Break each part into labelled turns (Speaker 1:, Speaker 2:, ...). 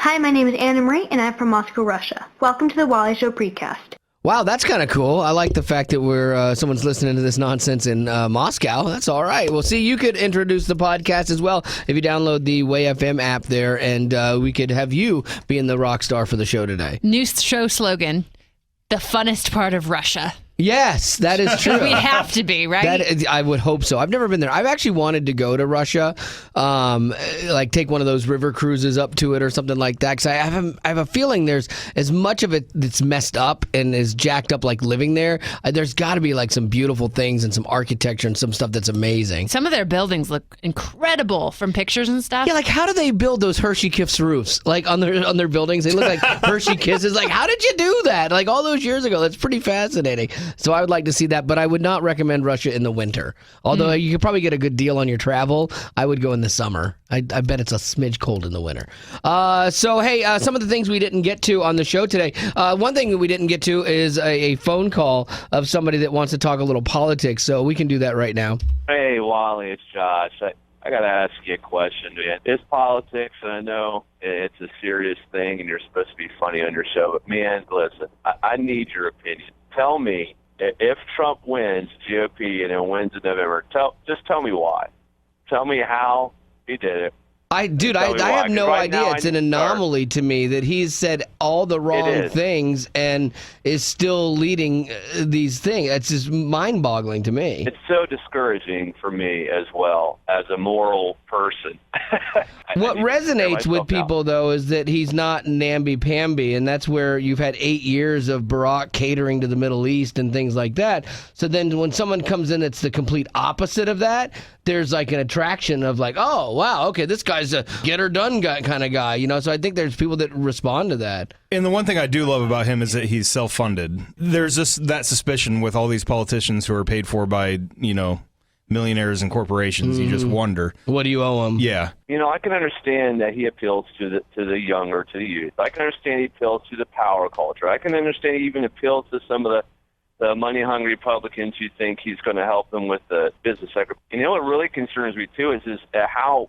Speaker 1: Hi, my name is Anna Marie, and I'm from Moscow, Russia. Welcome to the Wally Show precast.
Speaker 2: Wow, that's kind of cool. I like the fact that we're someone's listening to this nonsense in Moscow. That's all right. Well, see, you could introduce the podcast as well if you download the Way FM app there, and we could have you being the rock star for the show today.
Speaker 3: New show slogan, the funnest part of Russia.
Speaker 2: Yes, that is true.
Speaker 3: We have to be, right?
Speaker 2: I would hope so. I've never been there. I've actually wanted to go to Russia, like take one of those river cruises up to it or something like that. Because I have a feeling there's as much of it that's messed up and is jacked up like living there. There's got to be like some beautiful things and some architecture and some stuff that's amazing.
Speaker 3: Some of their buildings look incredible from pictures and stuff.
Speaker 2: Yeah, like how do they build those Hershey Kiss roofs? Like on their buildings, they look like Hershey Kisses. Like how did you do that? Like all those years ago. That's pretty fascinating. So I would like to see that, but I would not recommend Russia in the winter. Although you could probably get a good deal on your travel, I would go in the summer. I bet it's a smidge cold in the winter. So, hey, some of the things we didn't get to on the show today. One thing that we didn't get to is a phone call of somebody that wants to talk a little politics, so we can do that right now.
Speaker 4: Hey, Wally, it's Josh. I got to ask you a question, man. It's politics, and I know it's a serious thing, and you're supposed to be funny on your show, but, man, listen, I need your opinion. Tell me, if Trump wins GOP and then wins in November, just tell me why. Tell me how he did it.
Speaker 2: I have no idea. It's an anomaly to me that he's said all the wrong things and is still leading these things. It's just mind-boggling to me.
Speaker 4: It's so discouraging for me as well as a moral person.
Speaker 2: What resonates with people, though, is that he's not namby-pamby, and that's where you've had 8 years of Barack catering to the Middle East and things like that. So then when someone comes in that's the complete opposite of that, there's like an attraction of like, oh, wow, okay, this guy's a get-her-done guy kind of guy, you know? So I think there's people that respond to that.
Speaker 5: And the one thing I do love about him is that he's self-funded. There's just that suspicion with all these politicians who are paid for by, millionaires and corporations. You just wonder.
Speaker 2: What do you owe him?
Speaker 5: Yeah.
Speaker 4: I can understand that he appeals to the younger, to the youth. I can understand he appeals to the power culture. I can understand he even appeals to some of the money-hungry Republicans who think he's going to help them with the business sector. What really concerns me, too, is how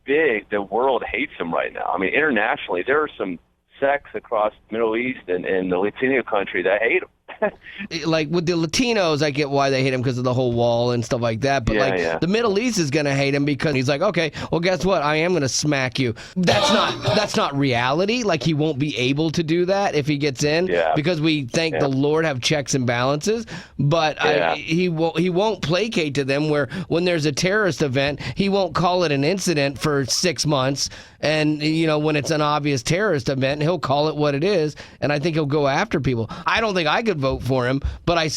Speaker 4: big the world hates him right now. I mean, internationally, there are some sects across the Middle East and the Latino country that hate him.
Speaker 2: Like with the Latinos, I get why they hate him because of the whole wall and stuff like that. But the Middle East is going to hate him because he's like, okay, well, guess what? I am going to smack you. That's not reality. Like he won't be able to do that if he gets in because we thank the Lord have checks and balances. But he won't placate to them. Where when there's a terrorist event, he won't call it an incident for 6 months. And when it's an obvious terrorist event, he'll call it what it is. And I think he'll go after people. I don't think I could vote for him, but I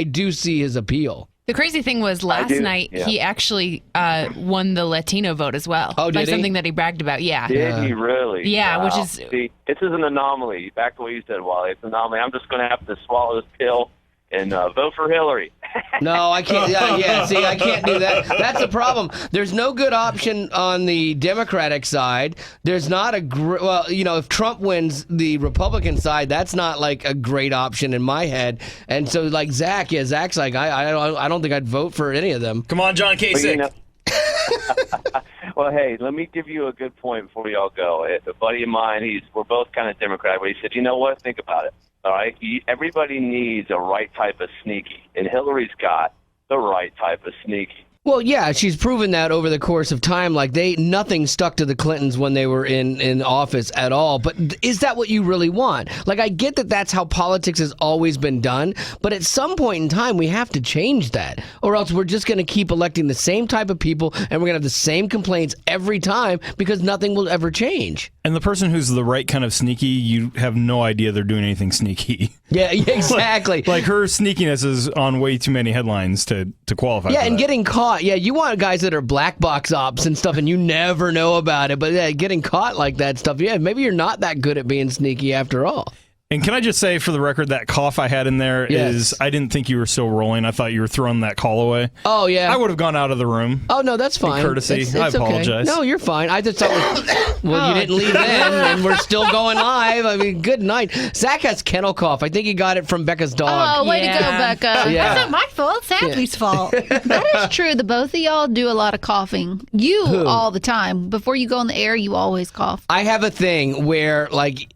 Speaker 2: do see his appeal.
Speaker 3: The crazy thing was last night he actually won the Latino vote as well.
Speaker 2: Oh, did he?
Speaker 3: Something that he bragged about. Yeah.
Speaker 4: Did he really?
Speaker 3: Yeah,
Speaker 4: wow.
Speaker 3: which is...
Speaker 4: See, this is an anomaly. Back to what you said, Wally. It's an anomaly. I'm just going to have to swallow this pill and vote for Hillary.
Speaker 2: No, I can't. See, I can't do that. That's the problem. There's no good option on the Democratic side. There's not if Trump wins the Republican side, that's not like a great option in my head. And so, like Zach's like, I don't think I'd vote for any of them.
Speaker 5: Come on, John Kasich.
Speaker 4: Well, hey, let me give you a good point before we all go. A buddy of mine, we're both kind of Democrat, but he said, you know what? Think about it. All right, everybody needs a right type of sneaky, and Hillary's got the right type of sneaky.
Speaker 2: Well, yeah, she's proven that over the course of time. Like nothing stuck to the Clintons when they were in office at all. But is that what you really want? Like, I get that that's how politics has always been done, but at some point in time, we have to change that, or else we're just going to keep electing the same type of people, and we're going to have the same complaints every time because nothing will ever change.
Speaker 5: And the person who's the right kind of sneaky, you have no idea they're doing anything sneaky.
Speaker 2: Yeah, exactly.
Speaker 5: like her sneakiness is on way too many headlines to qualify.
Speaker 2: Yeah,
Speaker 5: for
Speaker 2: and
Speaker 5: that.
Speaker 2: getting caught. Yeah, you want guys that are black box ops and stuff, and you never know about it. But getting caught like that stuff, maybe you're not that good at being sneaky after all.
Speaker 5: And can I just say, for the record, that cough I had in there is, I didn't think you were still rolling. I thought you were throwing that call away.
Speaker 2: Oh, yeah.
Speaker 5: I would have gone out of the room.
Speaker 2: Oh, no, that's fine.
Speaker 5: Courtesy.
Speaker 2: It's
Speaker 5: I apologize.
Speaker 2: Okay. No, you're fine. I just thought, well, you didn't leave then, and we're still going live. I mean, good night. Zach has kennel cough. I think he got it from Becca's dog.
Speaker 6: Oh, way to go, Becca.
Speaker 2: Yeah.
Speaker 7: That's not my fault. It's Ashley's fault.
Speaker 6: That is true. The both of y'all do a lot of coughing. You all the time. Before you go on the air, you always cough.
Speaker 2: I have a thing where, like,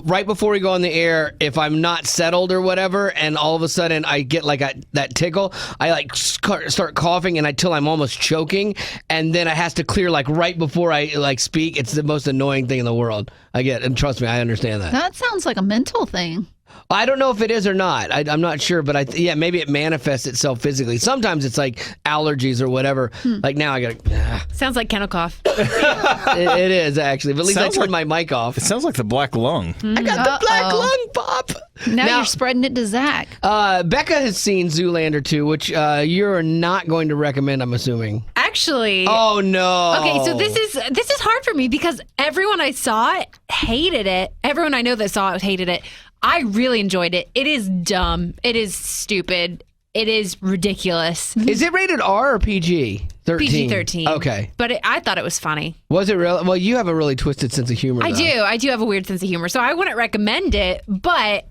Speaker 2: right before we go on the air, if I'm not settled or whatever, and all of a sudden I get like that tickle, I like start coughing until I'm almost choking, and then it has to clear like right before I like speak. It's the most annoying thing in the world. I get, and trust me, I understand that.
Speaker 6: That sounds like a mental thing.
Speaker 2: I don't know if it is or not. I'm not sure, but maybe it manifests itself physically. Sometimes it's like allergies or whatever. Like now I got
Speaker 7: Sounds like kennel cough.
Speaker 2: it is actually, but at least I turned my mic off.
Speaker 5: It sounds like the black lung.
Speaker 2: I got the black lung pop.
Speaker 6: Now you're spreading it to Zach.
Speaker 2: Becca has seen Zoolander 2, which you're not going to recommend, I'm assuming.
Speaker 7: Actually.
Speaker 2: Oh no.
Speaker 7: Okay, so this is hard for me because everyone I saw it hated it. Everyone I know that saw it hated it. I really enjoyed it. It is dumb. It is stupid. It is ridiculous.
Speaker 2: Is it rated R or PG? 13?
Speaker 7: PG-13.
Speaker 2: Okay.
Speaker 7: But I thought it was funny.
Speaker 2: Was it real? Well, you have a really twisted sense of humor.
Speaker 7: I do. I do have a weird sense of humor. So I wouldn't recommend it, but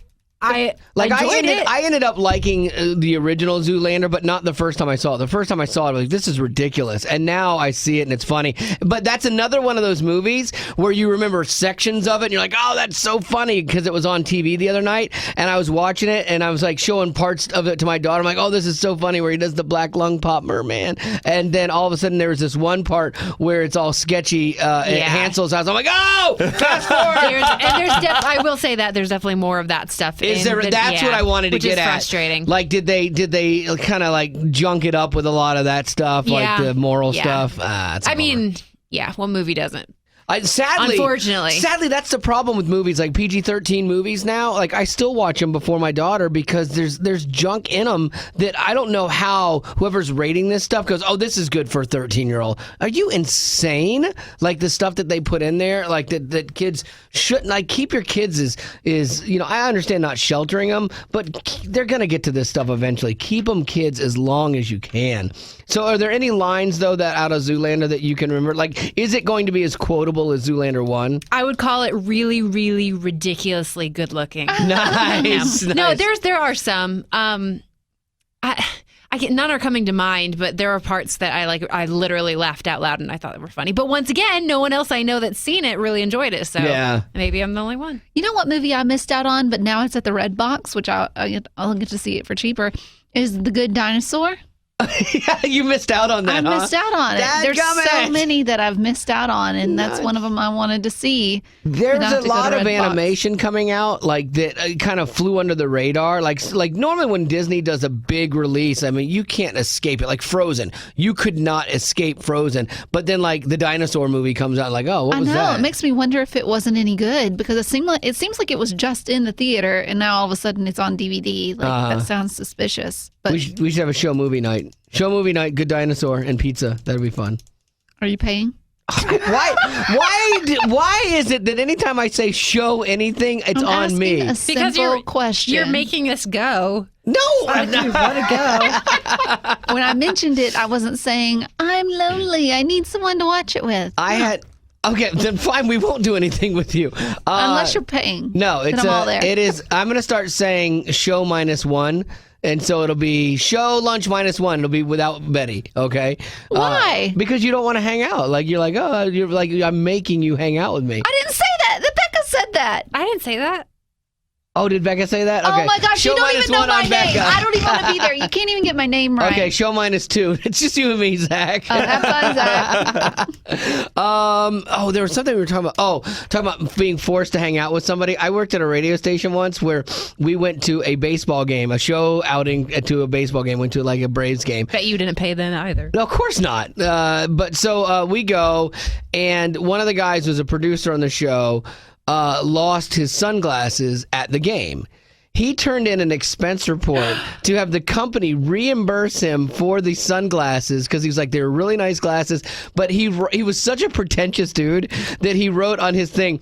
Speaker 7: I enjoyed it.
Speaker 2: I ended up liking the original Zoolander, but not the first time I saw it. The first time I saw it, I was like, this is ridiculous. And now I see it and it's funny. But that's another one of those movies where you remember sections of it and you're like, oh, that's so funny, because it was on TV the other night. And I was watching it and I was like showing parts of it to my daughter. I'm like, oh, this is so funny, where he does the black lung pop merman. And then all of a sudden there was this one part where it's all sketchy at Hansel's house. I'm like, oh, fast forward.
Speaker 7: I will say that there's definitely more of that stuff.
Speaker 2: That's what I wanted to get at.
Speaker 7: Which is frustrating.
Speaker 2: Like, did they kind of like junk it up with a lot of that stuff, like the moral stuff?
Speaker 7: I mean, what movie doesn't?
Speaker 2: Sadly, that's the problem with movies like PG-13 movies now. Like, I still watch them before my daughter because there's junk in them that I don't know how whoever's rating this stuff goes, oh, this is good for a 13-year-old. Are you insane? Like, the stuff that they put in there, like that kids shouldn't, like, keep your kids is I understand not sheltering them, but they're gonna get to this stuff eventually. Keep them kids as long as you can. So are there any lines, though, that out of Zoolander that you can remember? Like, is it going to be as quotable as Zoolander 1?
Speaker 7: I would call it really, really ridiculously good looking.
Speaker 2: Nice.
Speaker 7: No, there are some. None are coming to mind, but there are parts that I literally laughed out loud and I thought they were funny. But once again, no one else I know that's seen it really enjoyed it. So maybe I'm the only one.
Speaker 6: You know what movie I missed out on, but now it's at the Red Box, which I'll get to see it for cheaper, is The Good Dinosaur.
Speaker 2: Yeah, you missed out on that.
Speaker 6: I missed out on it. There's so many that I've missed out on, and that's one of them I wanted to see.
Speaker 2: There's a lot of animation coming out like that kind of flew under the radar. Like normally when Disney does a big release, I mean, you can't escape it. Like Frozen, you could not escape Frozen. But then like the dinosaur movie comes out, like, oh, what was that?
Speaker 6: I know. It makes me wonder if it wasn't any good, because it seems like it was just in the theater, and now all of a sudden it's on DVD. Like that sounds suspicious. But
Speaker 2: we should have a show movie night. Show movie night, Good Dinosaur, and pizza. That'd be fun.
Speaker 6: Are you paying?
Speaker 2: Why is it that anytime I say show anything, it's on me?
Speaker 7: Because you're making us go.
Speaker 2: No, I
Speaker 7: want to
Speaker 6: go. When I mentioned it, I wasn't saying I'm lonely. I need someone to watch it with.
Speaker 2: Okay, then fine. We won't do anything with you
Speaker 6: unless you're paying.
Speaker 2: No,
Speaker 6: I'm all there.
Speaker 2: It is. I'm going to start saying show -1. And so it'll be show lunch -1. It'll be without Betty, okay?
Speaker 6: Why?
Speaker 2: Because you don't want to hang out. Like, you're like, oh, you're like, I'm making you hang out with me.
Speaker 6: I didn't say that. Becca said that.
Speaker 7: I didn't say that.
Speaker 2: Oh, did Becca say that? Okay.
Speaker 6: Oh my gosh,
Speaker 2: show
Speaker 6: you don't even know my name.
Speaker 2: Becca.
Speaker 6: I don't even want to be there. You can't even get my name right.
Speaker 2: Okay, show -2. It's just you and me, Zach.
Speaker 6: Oh, have fun, Zach.
Speaker 2: There was something we were talking about. Oh, talking about being forced to hang out with somebody. I worked at a radio station once where we went to a baseball game, a show outing to a baseball game, went to like a Braves game.
Speaker 7: Bet you didn't pay then either.
Speaker 2: No, of course not. But so we go, and one of the guys was a producer on the show, lost his sunglasses at the game. he turned in an expense report to have the company reimburse him for the sunglasses because he was like, they were really nice glasses. But he was such a pretentious dude that he wrote on his thing,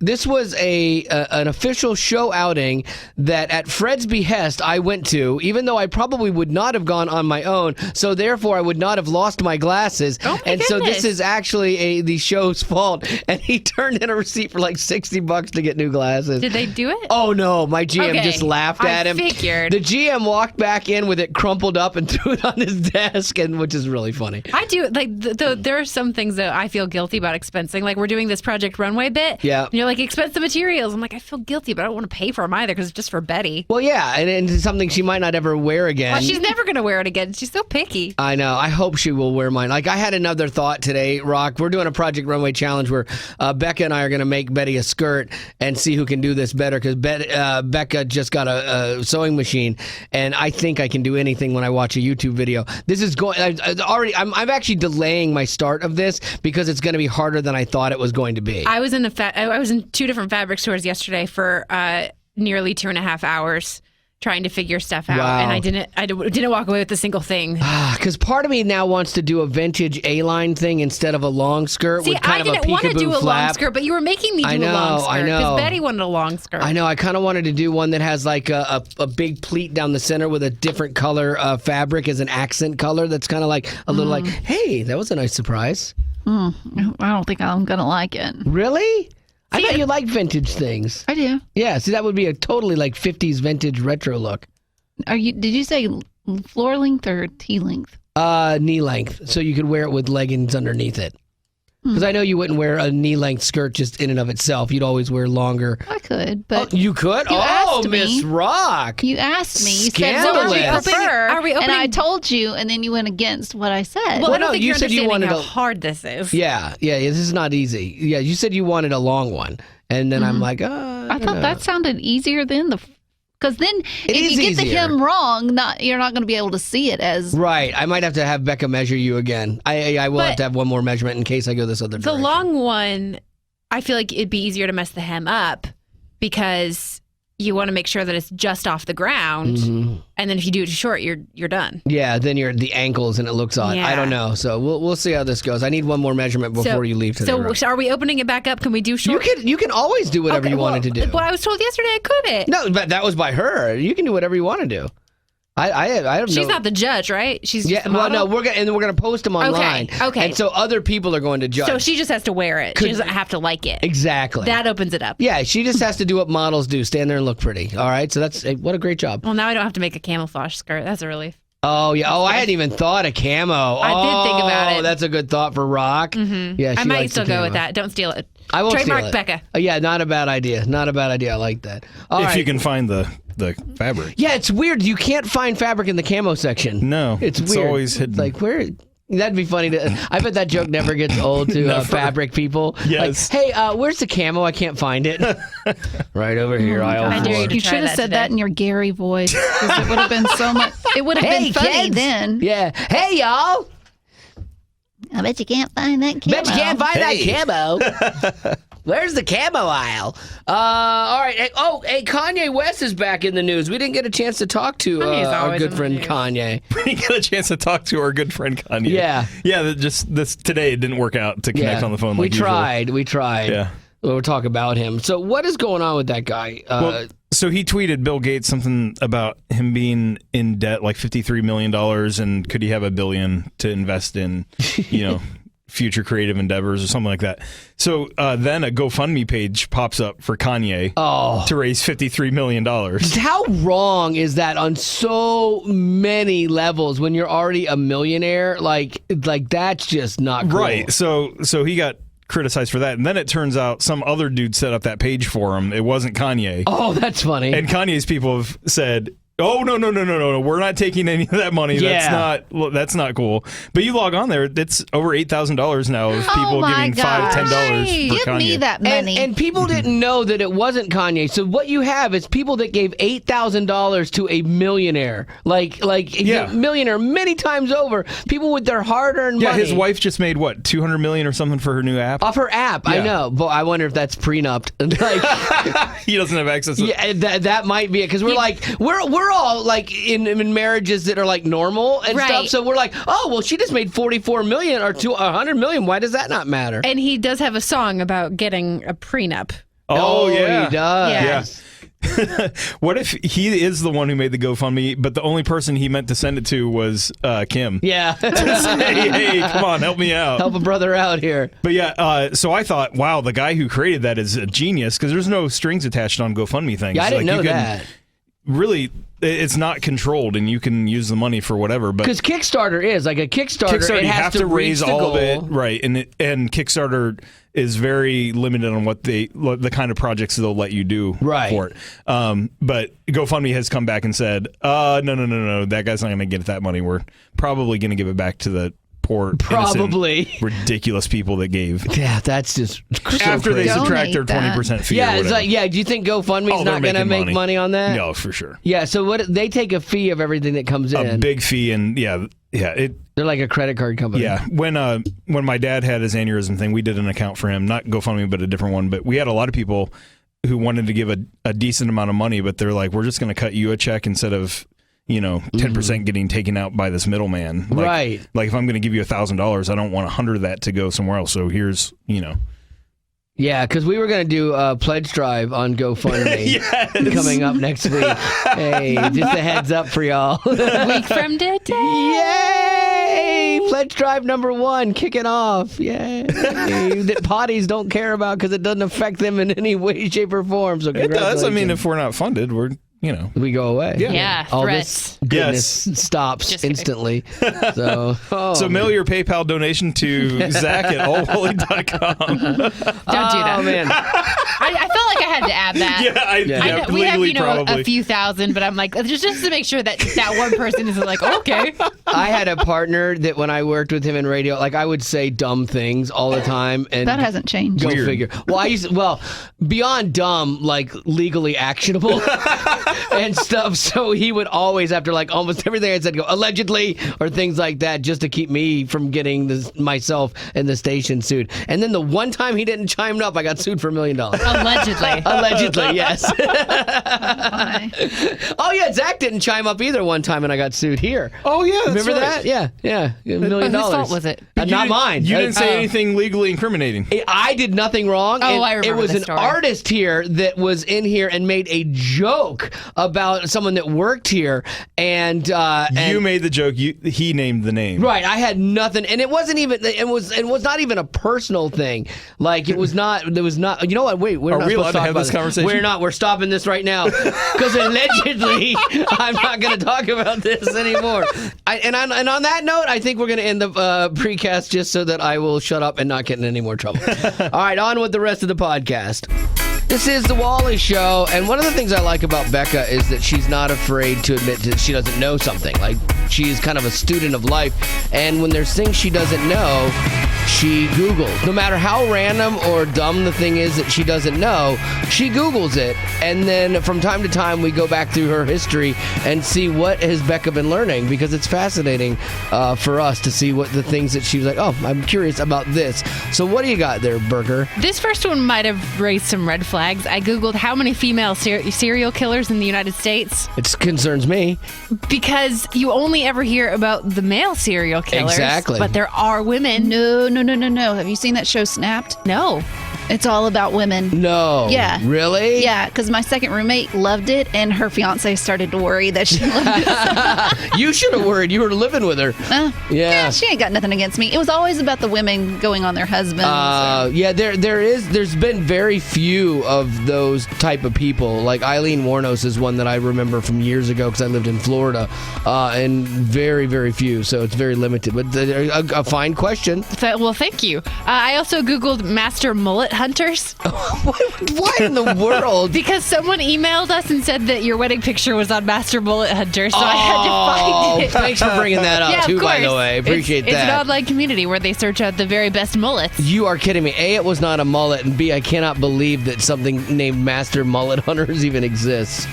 Speaker 2: this was an official show outing that at Fred's behest I went to, even though I probably would not have gone on my own. So therefore I would not have lost my glasses.
Speaker 7: Oh my
Speaker 2: so
Speaker 7: goodness.
Speaker 2: this is actually the show's fault. And he turned in a receipt for like $60 to get new glasses.
Speaker 7: Did they do it?
Speaker 2: Oh no, my GM
Speaker 7: Okay.
Speaker 2: just laughed at him.
Speaker 7: I figured.
Speaker 2: The GM walked back in with it crumpled up and threw it on his desk, and which is really funny.
Speaker 7: I do like there are some things that I feel guilty about expensing. Like we're doing this Project Runway bit.
Speaker 2: Yeah.
Speaker 7: And you're like, expense the materials. I'm like, I feel guilty, but I don't want to pay for them either because it's just for Betty.
Speaker 2: Well, yeah, and it's something she might not ever wear again.
Speaker 7: Well, she's never going to wear it again. She's so picky.
Speaker 2: I know. I hope she will wear mine. Like, I had another thought today, Rock. We're doing a Project Runway challenge where Becca and I are going to make Betty a skirt and see who can do this better because Becca just got a sewing machine, and I think I can do anything when I watch a YouTube video. This is going. I'm actually delaying my start of this because it's going to be harder than I thought it was going to be.
Speaker 7: I was in two different fabric stores yesterday for nearly 2.5 hours trying to figure stuff out,
Speaker 2: Wow.
Speaker 7: and I didn't walk away with a single thing.
Speaker 2: Because part of me now wants to do a vintage A-line thing instead of a long skirt
Speaker 7: See,
Speaker 2: with kind
Speaker 7: I
Speaker 2: of a
Speaker 7: didn't want to
Speaker 2: peekaboo
Speaker 7: do a
Speaker 2: flap.
Speaker 7: long skirt, but you were making me do
Speaker 2: I know,
Speaker 7: a long skirt
Speaker 2: I know.
Speaker 7: because Betty wanted a long skirt.
Speaker 2: I know. I kind of wanted to do one that has like a big pleat down the center with a different color fabric as an accent color. That's kind of like a little like, hey, that was a nice surprise.
Speaker 6: I don't think I'm going to like it.
Speaker 2: Really? I thought you liked vintage things.
Speaker 6: I do.
Speaker 2: Yeah. See, that would be a totally like 50s vintage retro look.
Speaker 6: Did you say floor length or T length?
Speaker 2: Knee length, so you could wear it with leggings underneath it. Because I know you wouldn't wear a knee-length skirt just in and of itself. You'd always wear longer.
Speaker 6: I could, but
Speaker 2: you could?
Speaker 6: you asked me.
Speaker 2: Miss Rock.
Speaker 6: You asked me. You
Speaker 2: Scandalous.
Speaker 6: said, what do you prefer?
Speaker 7: Are we opening?
Speaker 6: And I told you, and then you went against what I said.
Speaker 7: Well,
Speaker 2: Well,
Speaker 7: I don't
Speaker 2: no,
Speaker 7: think
Speaker 2: you
Speaker 7: you're
Speaker 2: said you
Speaker 7: understanding
Speaker 2: wanted
Speaker 7: how
Speaker 2: a-
Speaker 7: hard this is.
Speaker 2: Yeah, this is not easy. Yeah, you said you wanted a long one. And then I'm like,
Speaker 6: I thought that sounded easier than the... Because then if
Speaker 2: is
Speaker 6: you get the
Speaker 2: easier.
Speaker 6: hem wrong, you're not going to be able to see it as...
Speaker 2: Right. I might have to have Becca measure you again. I will
Speaker 7: But-
Speaker 2: have to have one more measurement in case I go this other
Speaker 7: The
Speaker 2: direction.
Speaker 7: long one, I feel like it'd be easier to mess the hem up because you want to make sure that it's just off the ground, and then if you do it too short, you're done.
Speaker 2: Yeah, then you're at the ankles and it looks odd.
Speaker 7: Yeah.
Speaker 2: I don't know. So we'll see how this goes. I need one more measurement before you leave today. Rob.
Speaker 7: So are we opening it back up? Can we do
Speaker 2: you
Speaker 7: short?
Speaker 2: can always do whatever you wanted to do.
Speaker 7: But I was told yesterday I couldn't.
Speaker 2: No, but that was by her. You can do whatever you want to do. I don't know.
Speaker 7: She's not the judge, right? She's just the
Speaker 2: well,
Speaker 7: model?
Speaker 2: no, we're gonna post them online.
Speaker 7: Okay.
Speaker 2: And so other people are going to judge.
Speaker 7: So she just has to wear it. She doesn't have to like it.
Speaker 2: Exactly.
Speaker 7: That opens it up.
Speaker 2: Yeah, she just has to do what models do: stand there and look pretty. All right. So what a great job.
Speaker 7: Well, now I don't have to make a camouflage skirt. That's a relief.
Speaker 2: Oh yeah. Oh, I hadn't even thought of camo.
Speaker 7: I did think about it.
Speaker 2: Oh, that's a good thought for Rock. Mm-hmm. Yeah,
Speaker 7: I
Speaker 2: she
Speaker 7: might
Speaker 2: likes
Speaker 7: still
Speaker 2: the
Speaker 7: go
Speaker 2: camo.
Speaker 7: with that. Don't steal it.
Speaker 2: I won't
Speaker 7: Trademark
Speaker 2: steal it.
Speaker 7: Becca.
Speaker 2: Yeah, not a bad idea. Not a bad idea. I like that. All
Speaker 5: If
Speaker 2: right.
Speaker 5: you can find the fabric.
Speaker 2: Yeah, it's weird. You can't find fabric in the camo section.
Speaker 5: No,
Speaker 2: it's
Speaker 5: it's
Speaker 2: weird.
Speaker 5: always hidden.
Speaker 2: It's like where. That'd be funny to. I bet that joke never gets old to fabric people.
Speaker 5: Yes.
Speaker 2: Like, hey, where's the camo? I can't find it. Right over here, aisle
Speaker 7: I dare
Speaker 2: 4.
Speaker 7: you to
Speaker 6: You
Speaker 7: try
Speaker 6: should have
Speaker 7: that
Speaker 6: said
Speaker 7: today.
Speaker 6: that in your Gary voice. 'Cause it would have been so much. It would have been funny
Speaker 2: kids.
Speaker 6: then.
Speaker 2: Yeah. Hey, y'all.
Speaker 6: I bet you can't find that camo.
Speaker 2: Bet you can't find that camo. Where's the camo aisle? All right. Hey, Kanye West is back in the news. We didn't get a chance to talk to
Speaker 7: Kanye's
Speaker 2: our
Speaker 7: always
Speaker 2: good
Speaker 7: in the
Speaker 2: friend
Speaker 7: news.
Speaker 2: Kanye.
Speaker 5: We didn't get a chance to talk to our good friend Kanye.
Speaker 2: Yeah.
Speaker 5: Yeah, just this today it didn't work out to connect on the phone like usual.
Speaker 2: We tried.
Speaker 5: Yeah.
Speaker 2: We'll talk about him. So what is going on with that guy?
Speaker 5: Well, so he tweeted Bill Gates something about him being in debt like $53 million and could he have $1 billion to invest in, future creative endeavors or something like that. So then a GoFundMe page pops up for Kanye to raise $53 million.
Speaker 2: How wrong is that on so many levels when you're already a millionaire? Like that's just not cool.
Speaker 5: Right. So he got criticized for that. And then it turns out some other dude set up that page for him. It wasn't Kanye.
Speaker 2: Oh, that's funny.
Speaker 5: And Kanye's people have said, Oh, no. We're not taking any of that money.
Speaker 2: Yeah.
Speaker 5: That's not cool. But you log on there, it's over $8,000 now of people giving $5, $10 for
Speaker 6: Give
Speaker 5: Kanye.
Speaker 6: me that money.
Speaker 2: And people didn't know that it wasn't Kanye. So what you have is people that gave $8,000 to a millionaire. Millionaire many times over. People with their hard-earned money.
Speaker 5: Yeah, his wife just made, what, $200 million or something for her new app?
Speaker 2: Off her app, I know. But I wonder if that's prenupped.
Speaker 5: He doesn't have access to
Speaker 2: that might be it. Because we're all like in marriages that are like normal and stuff. So we're like, oh, well, she just made $44 million or $100 million. Why does that not matter?
Speaker 7: And he does have a song about getting a prenup.
Speaker 5: Oh, yeah.
Speaker 2: He does.
Speaker 5: Yeah. What if he is the one who made the GoFundMe, but the only person he meant to send it to was Kim?
Speaker 2: Yeah.
Speaker 5: hey, come on, help me out.
Speaker 2: Help a brother out here.
Speaker 5: But yeah, so I thought, wow, the guy who created that is a genius because there's no strings attached on GoFundMe things.
Speaker 2: Yeah, I didn't know that.
Speaker 5: Really, it's not controlled, and you can use the money for whatever. But
Speaker 2: because Kickstarter is like a Kickstarter, it
Speaker 5: you
Speaker 2: has
Speaker 5: have to raise
Speaker 2: reach the
Speaker 5: all
Speaker 2: goal.
Speaker 5: of it, right? And Kickstarter is very limited on the kind of projects they'll let you do for it. But GoFundMe has come back and said, no, that guy's not going to get that money. We're probably going to give it back to the poor, innocent, ridiculous people that gave.
Speaker 2: Yeah, that's just so
Speaker 5: after
Speaker 2: crazy.
Speaker 5: they subtract their 20% fee.
Speaker 2: Yeah, it's like, do you think GoFundMe's not going to make money on that?
Speaker 5: No, for sure.
Speaker 2: Yeah, so what they take a fee of everything that comes in.
Speaker 5: A big fee, and they're
Speaker 2: like a credit card company.
Speaker 5: Yeah, when my dad had his aneurysm thing, we did an account for him, not GoFundMe, but a different one. But we had a lot of people who wanted to give a decent amount of money, but they're like, we're just going to cut you a check instead of 10% getting taken out by this middleman. Like if I'm going to give you $1,000, I don't want 100 of that to go somewhere else. So here's,
Speaker 2: Yeah, because we were going to do a pledge drive on GoFundMe coming up next week. Hey, just a heads up for y'all.
Speaker 7: A week from today.
Speaker 2: Yay! Pledge drive number 1, kicking off. Yay! That potties don't care about because it doesn't affect them in any way, shape, or form. So
Speaker 5: it does. I mean, if we're not funded, we're
Speaker 2: we go away.
Speaker 7: Yeah,
Speaker 2: all
Speaker 7: threats.
Speaker 2: this goodness stops instantly. So
Speaker 5: mail your PayPal donation to Zach at allwally.com.
Speaker 7: Don't do that.
Speaker 2: Oh man,
Speaker 7: I felt like I had to add that. We have
Speaker 5: probably
Speaker 7: a few thousand, but I'm like just to make sure that one person isn't like okay.
Speaker 2: I had a partner that when I worked with him in radio, like I would say dumb things all the time, and
Speaker 6: that hasn't changed.
Speaker 2: Go figure. Well, beyond dumb, like legally actionable. And stuff, so he would always, after like almost everything I said, go allegedly or things like that, just to keep me from getting myself and the station sued. And then the one time he didn't chime up, I got sued for $1 million. Allegedly, yes. Oh yeah, Zach didn't chime up either one time, and I got sued here.
Speaker 5: Oh yeah,
Speaker 2: remember that? Yeah, $1 million.
Speaker 7: Whose fault was it?
Speaker 2: Not mine.
Speaker 5: You didn't say anything legally incriminating.
Speaker 2: I did nothing wrong.
Speaker 7: Oh, I remember.
Speaker 2: It was
Speaker 7: the
Speaker 2: an
Speaker 7: story.
Speaker 2: artist here that was in here and made a joke about someone that worked here, and
Speaker 5: you made the joke. He named the name.
Speaker 2: Right. I had nothing, and it wasn't even. It was not even a personal thing. Like it was not. There was not. You know what? Wait.
Speaker 5: Are we allowed to have this conversation?
Speaker 2: We're not. We're stopping this right now because allegedly I'm not going to talk about this anymore. And on that note, I think we're going to end the precast just so that I will shut up and not get in any more trouble. All right, on with the rest of the podcast. This is the Wally Show, and one of the things I like about Becca is that she's not afraid to admit that she doesn't know something. Like, she's kind of a student of life, and when there's things she doesn't know, she Googles. No matter how random or dumb the thing is that she doesn't know, she Googles it, and then from time to time we go back through her history and see what has Becca been learning, because it's fascinating for us to see what the things that she was like, oh, I'm curious about this. So what do you got there, Burger?
Speaker 7: This first one might have raised some red flags. I Googled how many female serial killers in the United States.
Speaker 2: It concerns me.
Speaker 7: Because you only ever hear about the male serial killers.
Speaker 2: Exactly.
Speaker 7: But there are women.
Speaker 6: No. Have you seen that show Snapped?
Speaker 7: No.
Speaker 6: It's all about women.
Speaker 2: No.
Speaker 6: Yeah.
Speaker 2: Really?
Speaker 6: Yeah, because my second roommate loved it, and her fiance started to worry that she loved it.
Speaker 2: You should have worried. You were living with her.
Speaker 6: Yeah, she ain't got nothing against me. It was always about the women going on their husbands.
Speaker 2: Yeah, there's been very few of those type of people. Like Eileen Warnos is one that I remember from years ago because I lived in Florida, and very, very few. So it's very limited. But a fine question.
Speaker 7: Well, thank you. I also Googled master mullet hunters?
Speaker 2: Why in the world?
Speaker 7: Because someone emailed us and said that your wedding picture was on Master Mullet Hunter, so I had to find it.
Speaker 2: Thanks for bringing that up, too, by the way. Appreciate that.
Speaker 7: It's an online community where they search out the very best mullets.
Speaker 2: You are kidding me. A, it was not a mullet, and B, I cannot believe that something named Master Mullet Hunters even exists.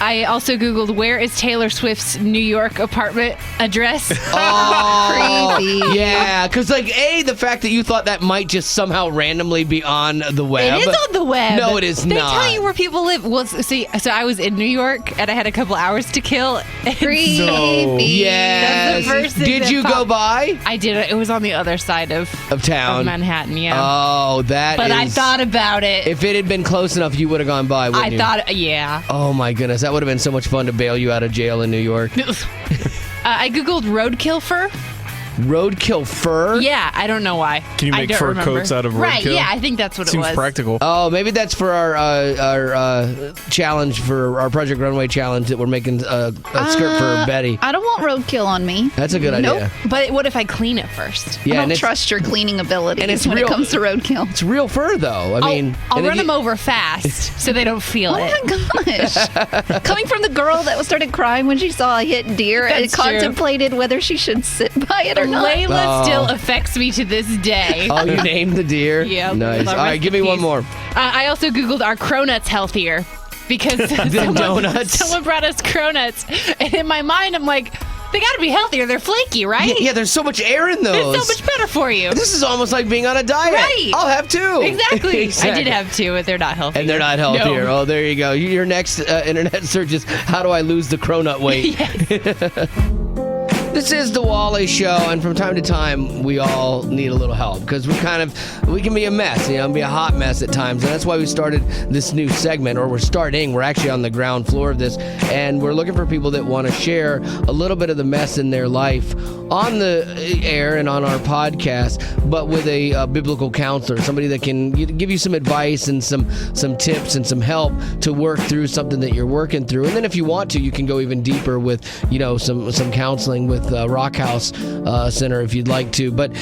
Speaker 7: I also Googled, where is Taylor Swift's New York apartment address?
Speaker 2: Oh,
Speaker 6: creepy.
Speaker 2: Yeah, because, like, A, the fact that you thought that might just somehow randomly be on the web.
Speaker 7: It is on the web.
Speaker 2: No, it is
Speaker 7: they
Speaker 2: not.
Speaker 7: They tell you where people live. Well, see, so I was in New York, and I had a couple hours to kill.
Speaker 6: Creepy.
Speaker 2: Yes.
Speaker 7: That's the first thing
Speaker 2: Did
Speaker 7: that
Speaker 2: you go by?
Speaker 7: I did. It was on the other side of
Speaker 2: town.
Speaker 7: Of Manhattan, yeah.
Speaker 2: Oh,
Speaker 7: But I thought about it.
Speaker 2: If it had been close enough, you would have gone by, wouldn't you?
Speaker 7: Yeah.
Speaker 2: Oh, my goodness. That would have been so much fun to bail you out of jail in New York.
Speaker 7: I Googled roadkill fur.
Speaker 2: Roadkill fur?
Speaker 7: Yeah, I don't know why.
Speaker 5: Can you make fur coats out of roadkill?
Speaker 7: Right, yeah, I think that's what
Speaker 5: Seems
Speaker 7: it was.
Speaker 5: practical.
Speaker 2: Oh, maybe that's for our challenge, for our Project Runway challenge that we're making a skirt for Betty.
Speaker 6: I don't want roadkill on me.
Speaker 2: That's a good idea.
Speaker 7: But what if I clean it first?
Speaker 2: Yeah,
Speaker 6: I don't trust your cleaning abilities
Speaker 2: and it's
Speaker 6: when
Speaker 2: real,
Speaker 6: it comes to roadkill.
Speaker 2: It's real fur, though.
Speaker 7: I'll run them over fast so they don't feel it.
Speaker 6: Oh my gosh. Coming from the girl that started crying when she saw a hit deer and
Speaker 7: That's true.
Speaker 6: contemplated whether she should sit by it or not.
Speaker 7: Layla still affects me to this day.
Speaker 2: Oh, you named the deer?
Speaker 7: Yeah.
Speaker 2: Nice. All right, give me one more.
Speaker 7: I also Googled, are cronuts healthier? Because someone brought us cronuts. And in my mind, I'm like, they got to be healthier. They're flaky, right?
Speaker 2: Yeah, there's so much air in those.
Speaker 7: It's so much better for you.
Speaker 2: This is almost like being on a diet.
Speaker 7: Right.
Speaker 2: I'll have two.
Speaker 7: Exactly. I did have two, but they're not healthy.
Speaker 2: And they're not healthier.
Speaker 7: No.
Speaker 2: Oh, there you go. Your next internet search is, how do I lose the cronut weight? This is the Wally Show, and from time to time, we all need a little help because we can be a mess, be a hot mess at times, and that's why we started this new segment, or we're actually on the ground floor of this, and we're looking for people that want to share a little bit of the mess in their life on the air and on our podcast, but with a biblical counselor, somebody that can give you some advice and some tips and some help to work through something that you're working through. And then if you want to, you can go even deeper with, some counseling with Rock House Center if you'd like to. But,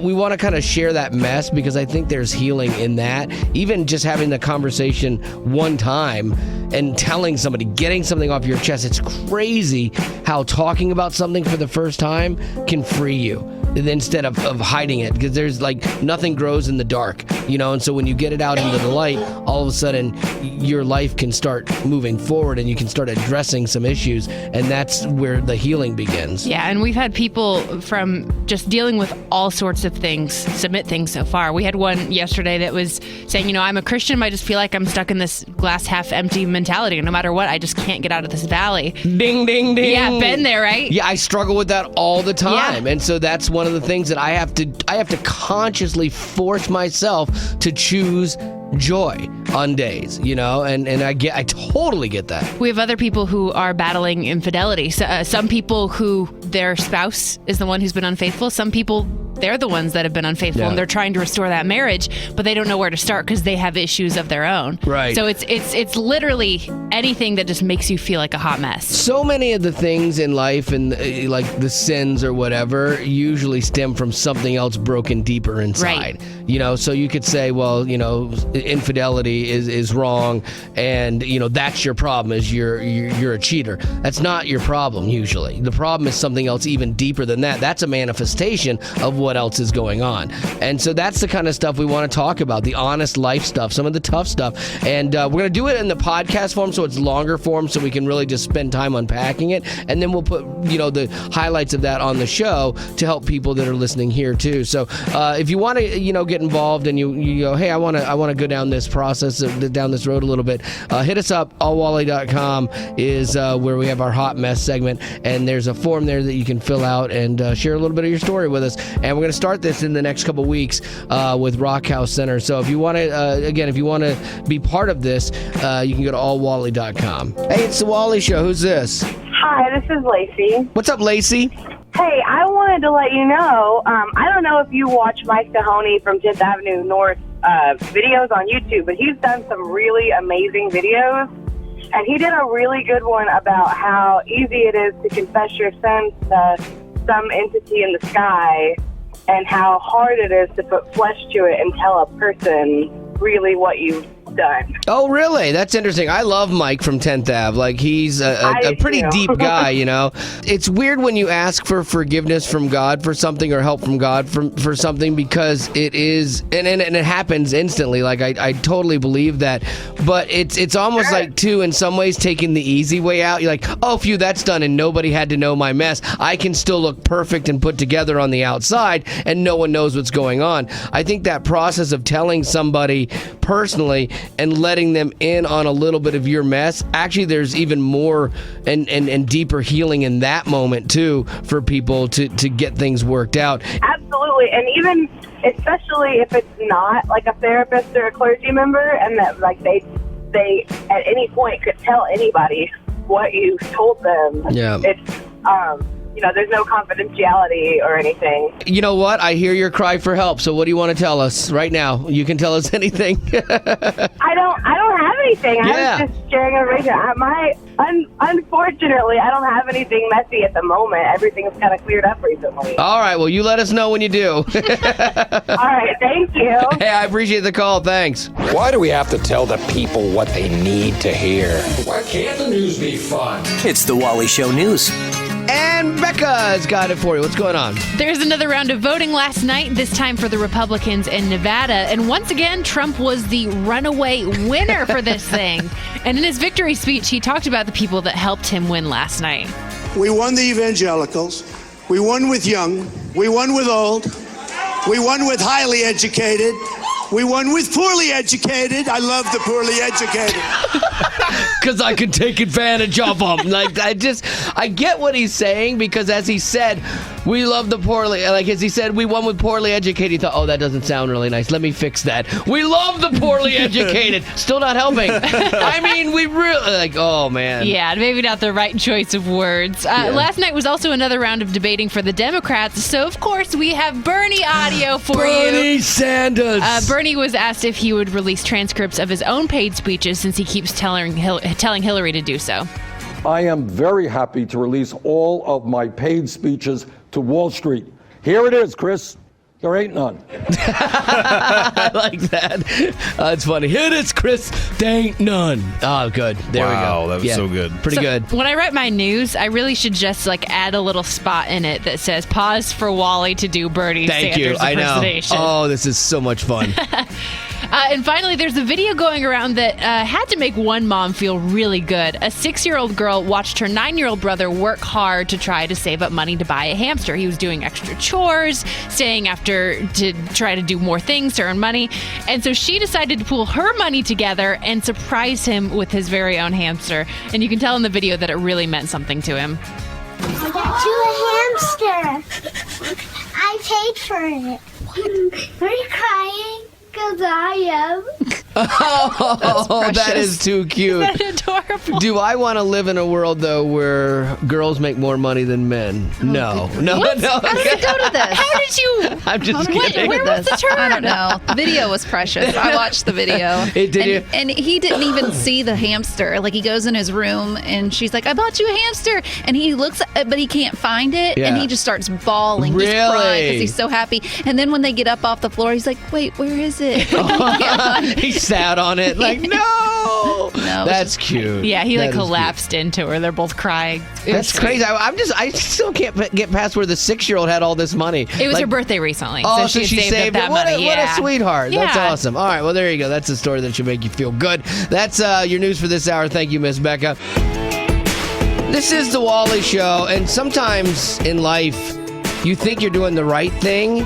Speaker 2: we want to kind of share that mess because I think there's healing in that. Even just having the conversation one time and telling somebody, getting something off your chest. It's crazy how talking about something for the first time can free you instead of hiding it, because there's nothing grows in the dark, and so when you get it out into the light, all of a sudden your life can start moving forward and you can start addressing some issues, and that's where the healing begins.
Speaker 7: Yeah, and we've had people from just dealing with all sorts of things submit things so far. We had one yesterday that was saying, I'm a Christian, but I just feel like I'm stuck in this glass half empty mentality, and no matter what, I just can't get out of this valley.
Speaker 2: Ding, ding, ding.
Speaker 7: Yeah, been there, right?
Speaker 2: Yeah, I struggle with that all the time.
Speaker 7: Yeah.
Speaker 2: And so that's one of the things that I have to consciously force myself to choose joy on days, and I totally get that.
Speaker 7: We have other people who are battling infidelity. So, some people who their spouse is the one who's been unfaithful. Some people, they're the ones that have been unfaithful, and they're trying to restore that marriage, but they don't know where to start because they have issues of their own.
Speaker 2: Right.
Speaker 7: So it's literally anything that just makes you feel like a hot mess.
Speaker 2: So many of the things in life and like the sins or whatever usually stem from something else broken deeper inside. Right. So you could say, well, infidelity is wrong, and that's your problem, is you're a cheater. That's not your problem usually. The problem is something else even deeper than that. That's a manifestation of what else is going on. And so that's the kind of stuff we want to talk about, the honest life stuff, some of the tough stuff. And we're going to do it in the podcast form, so it's longer form, so we can really just spend time unpacking it. And then we'll put, the highlights of that on the show to help people that are listening here too. So if you want to, get involved and you go, hey, I want to go down this process, down this road a little bit, hit us up. allwally.com is where we have our hot mess segment, and there's a form there that you can fill out and share a little bit of your story with us. And we're going to start this in the next couple weeks with Rock House Center. So if you want to, be part of this, you can go to allwally.com. Hey, it's the Wally Show. Who's this?
Speaker 8: Hi, this is Lacey.
Speaker 2: What's up, Lacey?
Speaker 8: Hey, I wanted to let you know, I don't know if you watch Mike Mahoney from 10th Avenue North videos on YouTube, but he's done some really amazing videos. And he did a really good one about how easy it is to confess your sins to some entity in the sky and how hard it is to put flesh to it and tell a person really what you've done.
Speaker 2: Oh, really? That's interesting. I love Mike from 10th Ave. Like, he's a pretty deep guy, you know? It's weird when you ask for forgiveness from God for something or help from God for something, because it is, and it happens instantly. Like, I totally believe that. But it's almost like, too, in some ways, taking the easy way out. You're like, oh, phew, that's done, and nobody had to know my mess. I can still look perfect and put together on the outside, and no one knows what's going on. I think that process of telling somebody personally and letting them in on a little bit of your mess, actually there's even more and deeper healing in that moment too, for people to get things worked out.
Speaker 8: Absolutely. And even especially if it's not like a therapist or a clergy member, and that like they at any point could tell anybody what you told them.
Speaker 2: Yeah.
Speaker 8: It's there's no confidentiality or anything.
Speaker 2: You know what? I hear your cry for help. So what do you want to tell us right now? You can tell us anything.
Speaker 8: I don't have anything.
Speaker 2: Yeah.
Speaker 8: I was just sharing information. Unfortunately, I don't have anything messy at the moment. Everything's kind of cleared up recently.
Speaker 2: All right. Well, you let us know when you do.
Speaker 8: All right. Thank you.
Speaker 2: Hey, I appreciate the call. Thanks.
Speaker 9: Why do we have to tell the people what they need to hear? Why can't the news be fun?
Speaker 10: It's the Wally Show News.
Speaker 2: And Becca's got it for you. What's going on?
Speaker 7: There's another round of voting last night, this time for the Republicans in Nevada. And once again, Trump was the runaway winner for this thing. And in his victory speech, he talked about the people that helped him win last night.
Speaker 11: We won the evangelicals. We won with young. We won with old. We won with highly educated. We won with poorly educated. I love the poorly educated.
Speaker 2: Because I can take advantage of them. Like, I get what he's saying, because as he said, we love the poorly, like as he said, we won with poorly educated. He thought, oh, that doesn't sound really nice. Let me fix that. We love the poorly educated. Still not helping. I mean, we really, like, oh, man.
Speaker 7: Yeah, maybe not the right choice of words. Last night was also another round of debating for the Democrats. So, of course, we have Bernie audio for you.
Speaker 2: Bernie Sanders.
Speaker 7: Bernie was asked if he would release transcripts of his own paid speeches, since he keeps telling Hillary to do so.
Speaker 12: I am very happy to release all of my paid speeches to Wall Street. Here it is, Chris. There ain't none.
Speaker 2: I like that. It's funny. Here it is, Chris. There ain't none. Oh, good. There we go.
Speaker 5: Wow, that was so good.
Speaker 2: Pretty good.
Speaker 7: When I write my news, I really should just add a little spot in it that says "Pause for Wally to do Bernie Sanders impersonation."
Speaker 2: I know. Oh, this is so much fun.
Speaker 7: And finally, there's a video going around that had to make one mom feel really good. A 6-year-old girl watched her 9-year-old brother work hard to try to save up money to buy a hamster. He was doing extra chores, staying after to try to do more things to earn money. And so she decided to pool her money together and surprise him with his very own hamster. And you can tell in the video that it really meant something to him.
Speaker 13: I got you a hamster. I paid for it. Are you crying? Because I am.
Speaker 2: Oh, that is too cute.
Speaker 7: Isn't that adorable?
Speaker 2: Do I want to live in a world, though, where girls make more money than men? No.
Speaker 7: What?
Speaker 2: No.
Speaker 6: How did it go to this?
Speaker 7: How did you?
Speaker 2: I'm just kidding.
Speaker 7: Where was the turn?
Speaker 6: I don't know. The video was precious. I watched the video.
Speaker 2: Did you?
Speaker 6: And he didn't even see the hamster. Like, he goes in his room and she's like, I bought you a hamster. And he looks, but he can't find it.
Speaker 2: Yeah.
Speaker 6: And he just starts bawling,
Speaker 2: Really?
Speaker 6: just crying because he's so happy. And then when they get up off the floor, he's like, wait, where is it?
Speaker 2: He sat on it like, no. That's cute.
Speaker 7: Yeah, he
Speaker 2: That is
Speaker 7: collapsed into her. They're both crying.
Speaker 2: That's crazy. I still can't get past where the 6-year-old had all this money.
Speaker 7: It was her birthday recently.
Speaker 2: Oh,
Speaker 7: so she saved up that
Speaker 2: it.
Speaker 7: money.
Speaker 2: What a sweetheart.
Speaker 7: Yeah.
Speaker 2: That's awesome. All right, well, there you go. That's a story that should make you feel good. That's your news for this hour. Thank you, Miss Becca. This is the Wally Show, and sometimes in life, you think you're doing the right thing,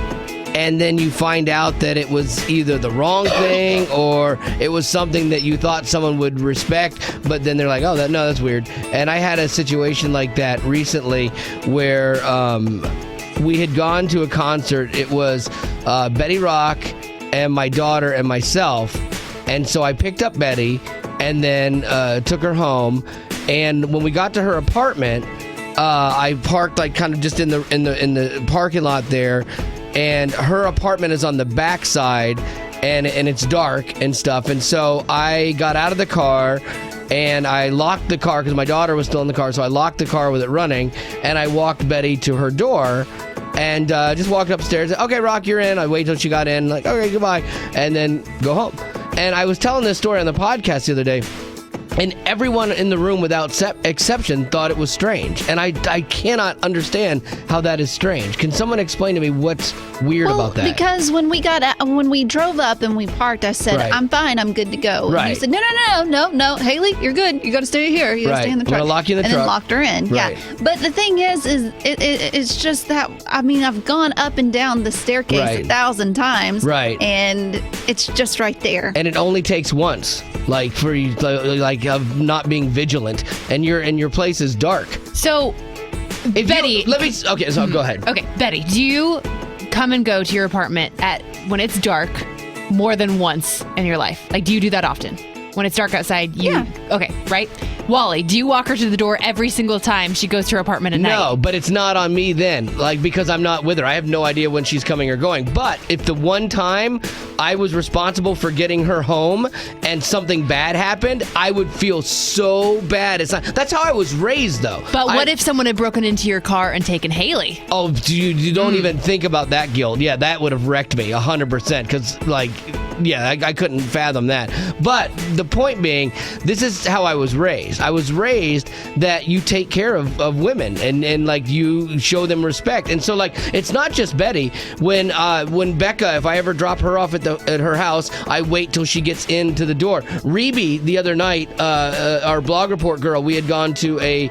Speaker 2: and then you find out that it was either the wrong thing or it was something that you thought someone would respect, but then they're like, oh, that's weird. And I had a situation like that recently where we had gone to a concert. It was Betty Rock and my daughter and myself. And so I picked up Betty and then took her home. And when we got to her apartment, I parked kind of just in the parking lot there. And her apartment is on the back side, and it's dark and stuff. And so I got out of the car, and I locked the car because my daughter was still in the car. So I locked the car with it running, and I walked Betty to her door. and just walked upstairs. Okay, Rock, you're in. I wait till she got in. Like, okay, goodbye, and then go home. And I was telling this story on the podcast the other day, and everyone in the room without exception thought it was strange. And I cannot understand how that is strange. Can someone explain to me what's weird about that?
Speaker 6: Because when we drove up and we parked, I said,
Speaker 2: Right.
Speaker 6: I'm fine, I'm good to go.
Speaker 2: Right.
Speaker 6: And you said, no, Haley, you're good. You got to stay here. You got to
Speaker 2: Right.
Speaker 6: stay in the
Speaker 2: I'm
Speaker 6: truck.
Speaker 2: gonna lock you in the
Speaker 6: and
Speaker 2: truck.
Speaker 6: then locked her in.
Speaker 2: Right.
Speaker 6: Yeah. But the thing is it's just that, I mean, I've gone up and down the staircase
Speaker 2: Right.
Speaker 6: 1,000 times.
Speaker 2: Right.
Speaker 6: And it's just right there.
Speaker 2: And it only takes once, like for you, like of not being vigilant, and your place is dark.
Speaker 7: So, Betty,
Speaker 2: Okay, so go ahead.
Speaker 7: Okay, Betty, do you come and go to your apartment when it's dark more than once in your life? Like, do you do that often? When it's dark outside,
Speaker 6: Yeah.
Speaker 7: Okay, right? Wally, do you walk her to the door every single time she goes to her apartment at night?
Speaker 2: No, but it's not on me then, like, because I'm not with her. I have no idea when she's coming or going. But if the one time I was responsible for getting her home and something bad happened, I would feel so bad. That's how I was raised, though.
Speaker 7: But what if someone had broken into your car and taken Haley?
Speaker 2: Oh, you don't even think about that guilt. Yeah, that would have wrecked me 100%. Because, I couldn't fathom that. But the point being, this is how I was raised. I was raised that you take care of women and like you show them respect. And so it's not just Betty. When Becca, if I ever drop her off at her house, I wait till she gets into the door. Rebe, the other night, our blog report girl, we had gone to a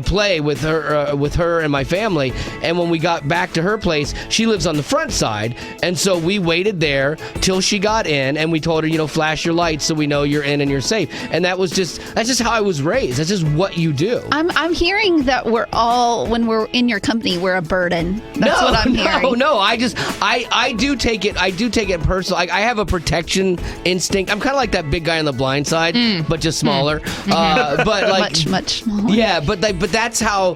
Speaker 2: play with her and my family, and when we got back to her place, she lives on the front side, and so we waited there till she got in, and we told her, flash your lights so we know you're in and you're safe. And that's just how I was raised. That's just what you do.
Speaker 6: I'm hearing that when we're in your company, we're a burden. That's what I'm hearing.
Speaker 2: No, I do take it personal. I have a protection instinct. I'm kind of like that big guy on The Blind Side, but just smaller. But
Speaker 6: much smaller.
Speaker 2: Yeah, but that's how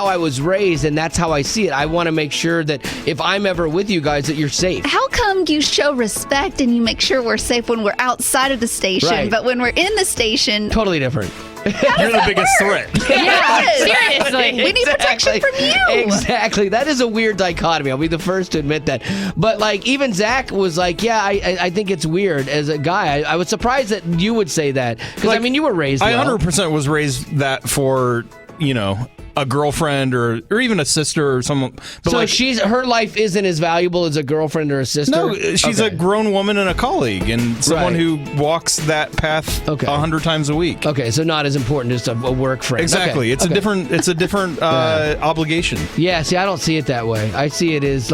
Speaker 2: I was raised, and that's how I see it. I want to make sure that if I'm ever with you guys, that you're safe.
Speaker 6: How come you show respect and you make sure we're safe when we're outside of the station,
Speaker 2: Right.
Speaker 6: but when we're in the station,
Speaker 2: Totally different.
Speaker 5: You're the biggest threat.
Speaker 6: Yeah,
Speaker 7: seriously.
Speaker 6: We need protection from you.
Speaker 2: Exactly. That is a weird dichotomy. I'll be the first to admit that. But even Zach was like, yeah, I think it's weird as a guy. I was surprised that you would say that. Because, you were raised
Speaker 5: I
Speaker 2: well.
Speaker 5: 100% was raised that for, a girlfriend or even a sister or someone. But
Speaker 2: so her life isn't as valuable as a girlfriend or a sister?
Speaker 5: No, she's a grown woman and a colleague and someone
Speaker 2: Right.
Speaker 5: who walks that path 100 times a week.
Speaker 2: Okay, so not as important as a work friend.
Speaker 5: Exactly.
Speaker 2: Okay.
Speaker 5: It's a different obligation.
Speaker 2: Yeah, see, I don't see it that way. I see it as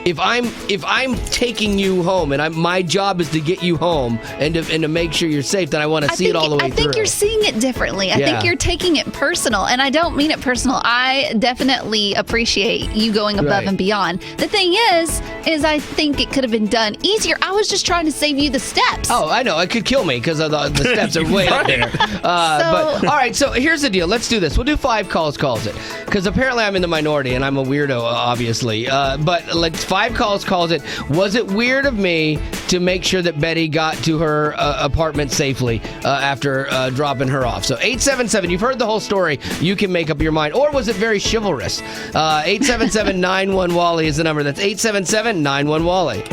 Speaker 2: if I'm taking you home and my job is to get you home and to make sure you're safe, then I want to see it all the way through.
Speaker 6: I think you're seeing it differently. I think you're taking it personal, and I don't mean it personal. I definitely appreciate you going above
Speaker 2: Right.
Speaker 6: and beyond. The thing is I think it could have been done easier. I was just trying to save you the steps.
Speaker 2: Oh, I know. It could kill me because the steps are way up there. But all right, so here's the deal. Let's do this. We'll do 5 calls it. Because apparently I'm in the minority and I'm a weirdo, obviously. But let's 5 calls it. Was it weird of me to make sure that Betty got to her apartment safely after dropping her off? So 877, you've heard the whole story. You can make up your mind. Or was it very chivalrous? 877-91-WALLY is the number. That's 877-91-WALLY.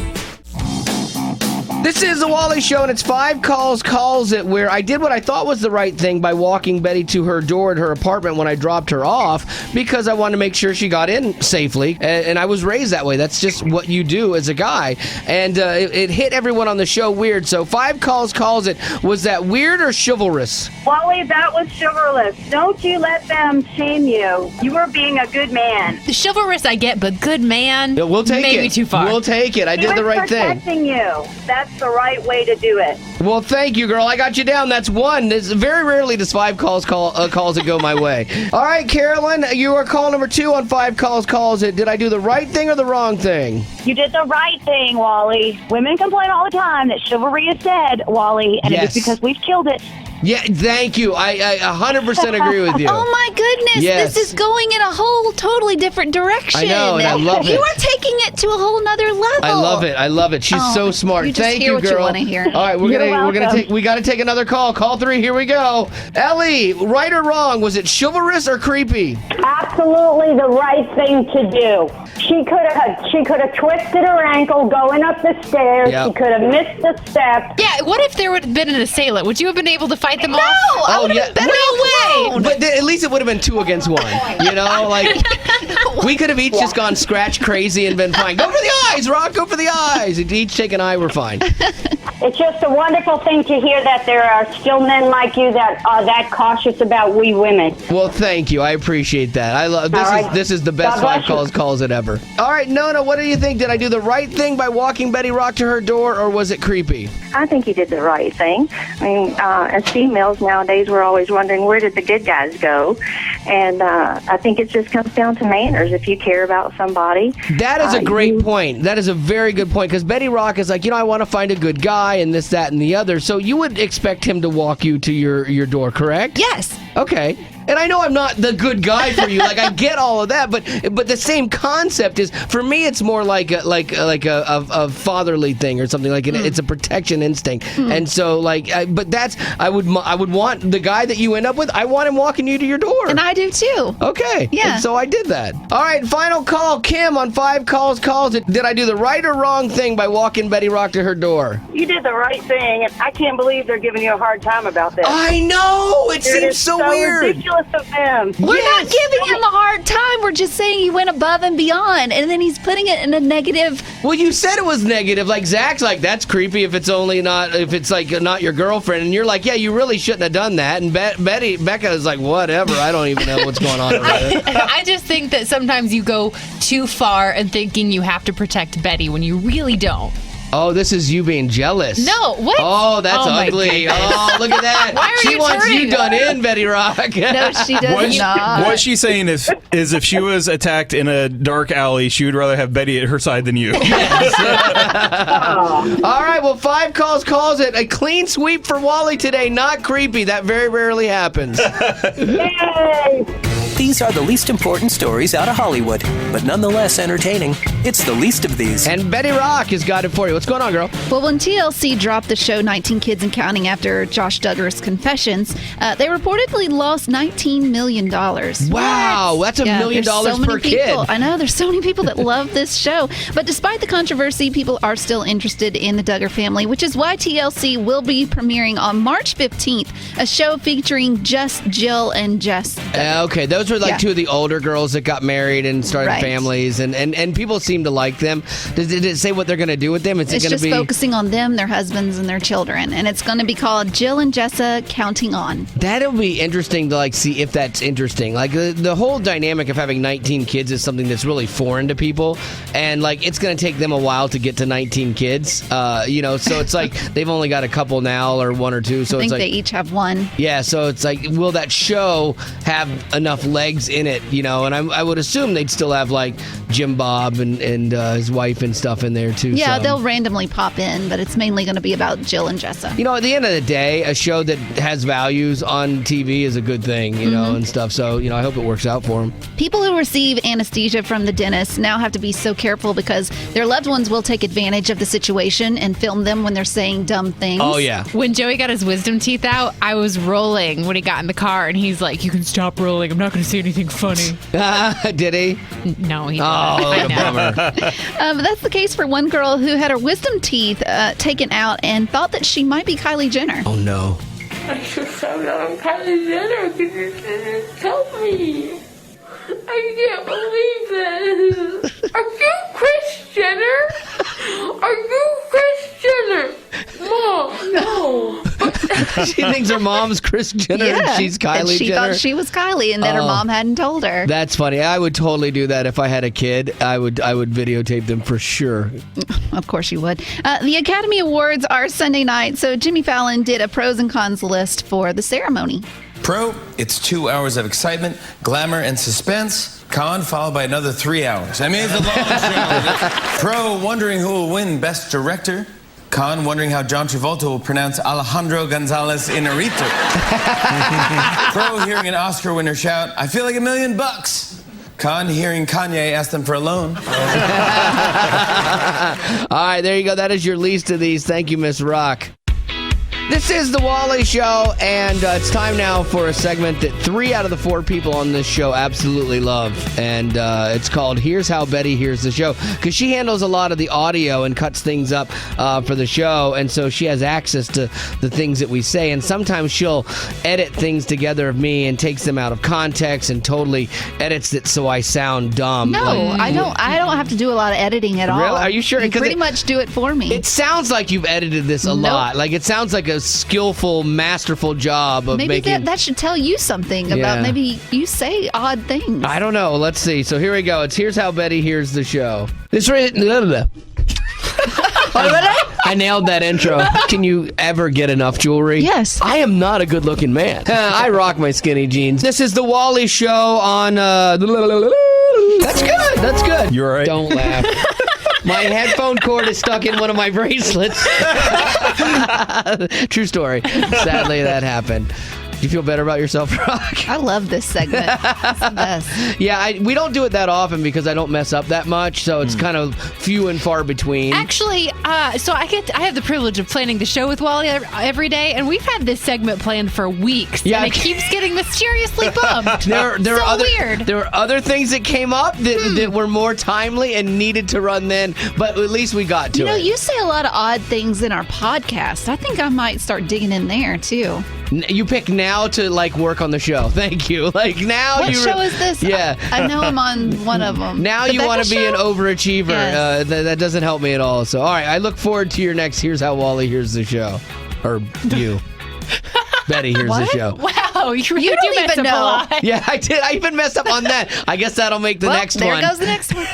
Speaker 2: This is the Wally Show, and it's 5 calls it, where I did what I thought was the right thing by walking Betty to her door at her apartment when I dropped her off, because I wanted to make sure she got in safely, and I was raised that way. That's just what you do as a guy, and it hit everyone on the show weird. So 5 calls it. Was that weird or chivalrous?
Speaker 8: Wally, that was chivalrous. Don't you let them shame you. You were being a good man.
Speaker 7: The chivalrous I get, but good man,
Speaker 2: Yeah, we'll take
Speaker 7: maybe
Speaker 2: it.
Speaker 7: too far.
Speaker 2: We'll take it. I did the right thing.
Speaker 8: Protecting you. That's the right way to do it.
Speaker 2: Well, thank you, girl. I got you down. That's 1. There's very rarely does 5 calls that go my way. All right, Carolyn, you are call number 2 on 5 calls it. Did I do the right thing or the wrong thing?
Speaker 8: You did the right thing, Wally. Women complain all the time that chivalry is dead, Wally, and
Speaker 2: Yes.
Speaker 8: it is because we've killed it.
Speaker 2: Yeah, thank you. I 100% agree with you.
Speaker 6: Oh my goodness,
Speaker 2: Yes.
Speaker 6: this is going in a whole totally different direction.
Speaker 2: I know, and I love
Speaker 6: You
Speaker 2: it.
Speaker 6: are taking it to a whole nother level.
Speaker 2: I love it. She's so smart.
Speaker 6: You just
Speaker 2: Thank
Speaker 6: hear
Speaker 2: you,
Speaker 6: what you
Speaker 2: girl.
Speaker 6: wanna hear.
Speaker 2: All right, we got to take another call. Call 3. Here we go. Ellie, right or wrong? Was it chivalrous or creepy?
Speaker 14: Absolutely the right thing to do. She could have twisted her ankle going up the stairs.
Speaker 2: Yep.
Speaker 14: She could have missed the step.
Speaker 7: Yeah, what if there would have been an assailant? Would you have been able to fight them off?
Speaker 6: I would have been better off alone.
Speaker 2: But at least it would have been 2 against 1. You know, like we could have each just gone scratch crazy and been fine. Go for the eyes, Rock. Go for the eyes. If each take an eye, we're fine.
Speaker 14: It's just a wonderful thing to hear that there are still men like you that are that cautious about we women.
Speaker 2: Well, thank you. I appreciate that. I love this.
Speaker 14: Right.
Speaker 2: This is the best
Speaker 14: God
Speaker 2: 5 calls it ever. All right, Nona, what do you think? Did I do the right thing by walking Betty Rock to her door, or was it creepy?
Speaker 15: I think you did the right thing. I mean, as females nowadays, we're always wondering, where did the good guys go? And I think it just comes down to manners. If you care about somebody.
Speaker 2: That is a great point. That is a very good point, because Betty Rock is like, I want to find a good guy and this, that, and the other. So you would expect him to walk you to your door, correct?
Speaker 6: Yes.
Speaker 2: Okay. And I know I'm not the good guy for you. Like, I get all of that, but the same concept is, for me, it's more like a fatherly thing or something. Like it's a protection instinct. And so but that's I would want the guy that you end up with. I want him walking you to your door.
Speaker 6: And I do too.
Speaker 2: Okay.
Speaker 6: Yeah.
Speaker 2: And so I did that. All right. Final call. Kim on 5 calls. Did I do the right or wrong thing by walking Betty Rock to her door?
Speaker 8: You did the right thing, and I can't believe they're giving you a hard time about this.
Speaker 2: I know. It seems so weird.
Speaker 8: Ridiculous of them.
Speaker 6: We're not giving him a hard time. We're just saying he went above and beyond, and then he's putting it in a negative.
Speaker 2: Well, you said it was negative. Like Zach's like, that's creepy if it's not your girlfriend, and you're like, yeah, you really shouldn't have done that. And Becca is like, whatever. I don't even know what's going on over there.
Speaker 7: I just think that sometimes you go too far and thinking you have to protect Betty when you really don't.
Speaker 2: Oh, this is you being jealous.
Speaker 7: No, what?
Speaker 2: Oh, that's ugly. Oh, look at that.
Speaker 7: Why are
Speaker 2: she
Speaker 7: you
Speaker 2: wants
Speaker 7: turning
Speaker 2: you done in, Betty Rock.
Speaker 6: No, she does not.
Speaker 5: What she's saying is if she was attacked in a dark alley, she would rather have Betty at her side than you.
Speaker 2: Yes. All right, well, 5 calls it. A clean sweep for Wally today. Not creepy. That very rarely happens.
Speaker 10: Yay! These are the least important stories out of Hollywood, but nonetheless entertaining. It's the least of these.
Speaker 2: And Betty Rock has got it for you. What's going on, girl?
Speaker 6: Well, when TLC dropped the show 19 Kids and Counting after Josh Duggar's confessions, they reportedly lost $19 million.
Speaker 2: Wow, that's $1 million per kid.
Speaker 6: I know, there's so many people that love this show. But despite the controversy, people are still interested in the Duggar family, which is why TLC will be premiering on March 15th, a show featuring just Jill and Jess Duggar.
Speaker 2: Okay, those were like 2 of the older girls that got married and started families, and people seem to like them. Did it say what they're going to do with them?
Speaker 6: It's just focusing on them, their husbands, and their children, and it's going to be called Jill and Jessa Counting On.
Speaker 2: That'll be interesting to see if that's interesting. Like the whole dynamic of having 19 kids is something that's really foreign to people, and it's going to take them a while to get to 19 kids. So it's like they've only got a couple now, or 1 or 2. So
Speaker 6: I think
Speaker 2: it's
Speaker 6: they each have 1.
Speaker 2: Yeah, so it's like, will that show have enough legs in it? And I would assume they'd still have Jim Bob and his wife and stuff in there too.
Speaker 6: Yeah,
Speaker 2: so.
Speaker 6: they'll randomly pop in, but it's mainly going to be about Jill and Jessa.
Speaker 2: At the end of the day, a show that has values on TV is a good thing, and stuff. So, I hope it works out for them.
Speaker 6: People who receive anesthesia from the dentist now have to be so careful because their loved ones will take advantage of the situation and film them when they're saying dumb things.
Speaker 2: Oh, yeah.
Speaker 7: When Joey got his wisdom teeth out, I was rolling when he got in the car, and he's like, you can stop rolling. I'm not going to say anything funny.
Speaker 2: Did he?
Speaker 7: No, he didn't.
Speaker 2: Oh,
Speaker 7: I know.
Speaker 2: bummer.
Speaker 6: But that's the case for one girl who had her wisdom teeth taken out and thought that she might be Kylie Jenner.
Speaker 2: Oh, no.
Speaker 16: I just found out I'm Kylie Jenner because it didn't tell me. I can't believe this. Are you Kris Jenner? Are you Kris Jenner? Mom, no.
Speaker 2: She thinks her mom's Kris Jenner and she's Kylie
Speaker 6: and she
Speaker 2: Jenner.
Speaker 6: thought she was Kylie, and then her mom hadn't told her.
Speaker 2: That's funny. I would totally do that if I had a kid. I would videotape them for sure.
Speaker 6: Of course you would. The Academy Awards are Sunday night, so Jimmy Fallon did a pros and cons list for the ceremony.
Speaker 17: Pro, it's 2 hours of excitement, glamour, and suspense. Con, followed by another 3 hours. I mean, it's a long show. Pro, wondering who will win Best Director. Con wondering how John Travolta will pronounce Alejandro Gonzalez Inarritu. Pro hearing an Oscar winner shout, "I feel like $1 million." Con hearing Kanye ask them for a loan.
Speaker 2: All right, there you go. That is your least of these. Thank you, Miss Rock. This is the Wally Show, and it's time now for a segment that 3 out of the 4 people on this show absolutely love, and it's called Here's How Betty Hears the Show, because she handles a lot of the audio and cuts things up for the show, and so she has access to the things that we say, and sometimes she'll edit things together of me and takes them out of context and totally edits it so I sound dumb.
Speaker 6: No, I don't have to do a lot of editing at all.
Speaker 2: Really? Are you sure?
Speaker 6: You pretty much do it for me.
Speaker 2: It sounds like you've edited this a lot. Like, it sounds like a skillful, masterful job of
Speaker 6: maybe
Speaker 2: making...
Speaker 6: that should tell you something about maybe you say odd things.
Speaker 2: I don't know. Let's see. So here we go. Here's How Betty Hears the Show. I nailed that intro. Can you ever get enough jewelry?
Speaker 6: Yes.
Speaker 2: I am not a good-looking man. I rock my skinny jeans. This is the Wally Show on... That's good. That's good.
Speaker 5: You're right.
Speaker 2: Don't laugh. My headphone cord is stuck in one of my bracelets. True story. Sadly, that happened. Do you feel better about yourself, Rock?
Speaker 6: I love this segment. It's the best.
Speaker 2: Yeah, we don't do it that often because I don't mess up that much, so it's kind of few and far between.
Speaker 7: Actually, so I have the privilege of planning the show with Wally every day, and we've had this segment planned for weeks, and it keeps getting mysteriously bumped. Weird.
Speaker 2: There were other things that came up that were more timely and needed to run then, but at least we got to it.
Speaker 6: You say a lot of odd things in our podcast. I think I might start digging in there, too.
Speaker 2: You pick now to work on the show. Thank you. What
Speaker 6: show is this?
Speaker 2: Yeah,
Speaker 6: I know I'm on one of them.
Speaker 2: Now you want to be an overachiever.
Speaker 6: Yes.
Speaker 2: That doesn't help me at all. So, all right, I look forward to your next Here's How Wally Hears the Show, or you. Betty hears the show.
Speaker 7: Wow, you
Speaker 6: don't even know.
Speaker 7: A lot.
Speaker 2: Yeah, I did. I even messed up on that. I guess that'll make the next one.
Speaker 6: There goes the next one.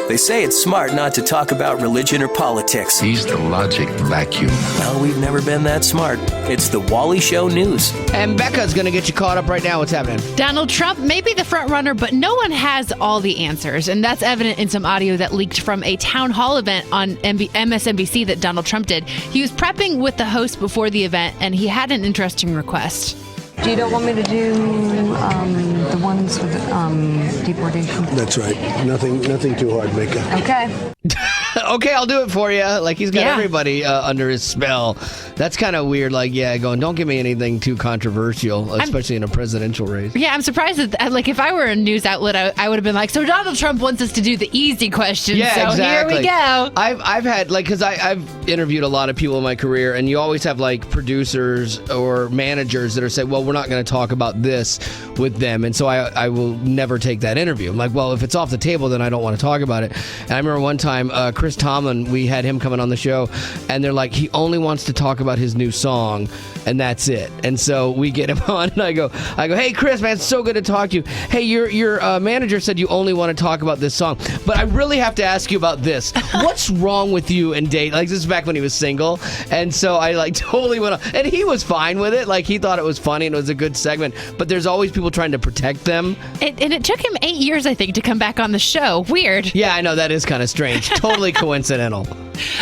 Speaker 10: They say it's smart not to talk about religion or politics.
Speaker 9: He's the logic vacuum.
Speaker 10: Well, we've never been that smart. It's the Wally Show News.
Speaker 2: And Becca's going to get you caught up right now. What's happening?
Speaker 7: Donald Trump may be the front runner, but no one has all the answers. And that's evident in some audio that leaked from a town hall event on MSNBC that Donald Trump did. He was prepping with the host before the event, and he had an interesting request.
Speaker 18: You don't want me to do the ones with deportation?
Speaker 11: That's right. Nothing too hard, Mika.
Speaker 18: Okay.
Speaker 2: Okay, I'll do it for you. He's got everybody under his spell. That's kind of weird. Going, don't give me anything too controversial, especially in a presidential race.
Speaker 7: Yeah, I'm surprised that, if I were a news outlet, I would have been like, so Donald Trump wants us to do the easy questions.
Speaker 2: Yeah,
Speaker 7: so
Speaker 2: exactly.
Speaker 7: Here we go.
Speaker 2: I've had, because I've interviewed a lot of people in my career, and you always have, producers or managers that are saying, well, we're not going to talk about this with them, and so I will never take that interview. I'm like, well, if it's off the table, then I don't want to talk about it. And I remember one time, Chris Tomlin, we had him coming on the show, and they're like, he only wants to talk about his new song, and that's it. And so we get him on, and I go, hey, Chris, man, it's so good to talk to you. Hey, your manager said you only want to talk about this song, but I really have to ask you about this. What's wrong with you and date? This is back when he was single, and so I totally went on, and he was fine with it. He thought it was funny and it was a good segment, but there's always people trying to protect them.
Speaker 7: And it took him 8 years, I think, to come back on the show. Weird.
Speaker 2: Yeah, I know, that is kind of strange. Totally coincidental.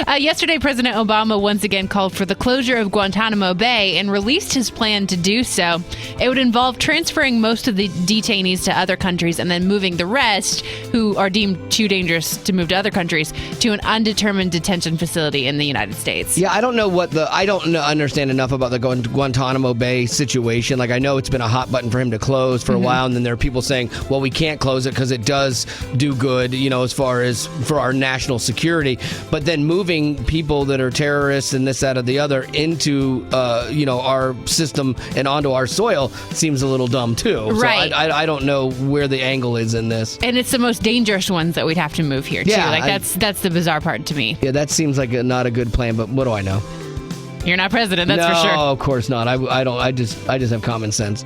Speaker 7: Yesterday, President Obama once again called for the closure of Guantanamo Bay and released his plan to do so. It would involve transferring most of the detainees to other countries and then moving the rest, who are deemed too dangerous to move to other countries, to an undetermined detention facility in the United States.
Speaker 2: Yeah, I don't know I don't understand enough about the Guantanamo Bay situation. I know it's been a hot button for him to close for a while, and then there are people saying, well, we can't close it because it does do good, as far as for our national security. But then moving people that are terrorists and this, that, or the other into, our system and onto our soil seems a little dumb, too.
Speaker 7: Right.
Speaker 2: So I don't know where the angle is in this.
Speaker 7: And it's the most dangerous ones that we'd have to move here, too.
Speaker 2: Yeah,
Speaker 7: that's the bizarre part to me.
Speaker 2: Yeah, that seems like not a good plan, but what do I know?
Speaker 7: You're not president, that's for sure.
Speaker 2: No, of course not. I don't. I just have common sense.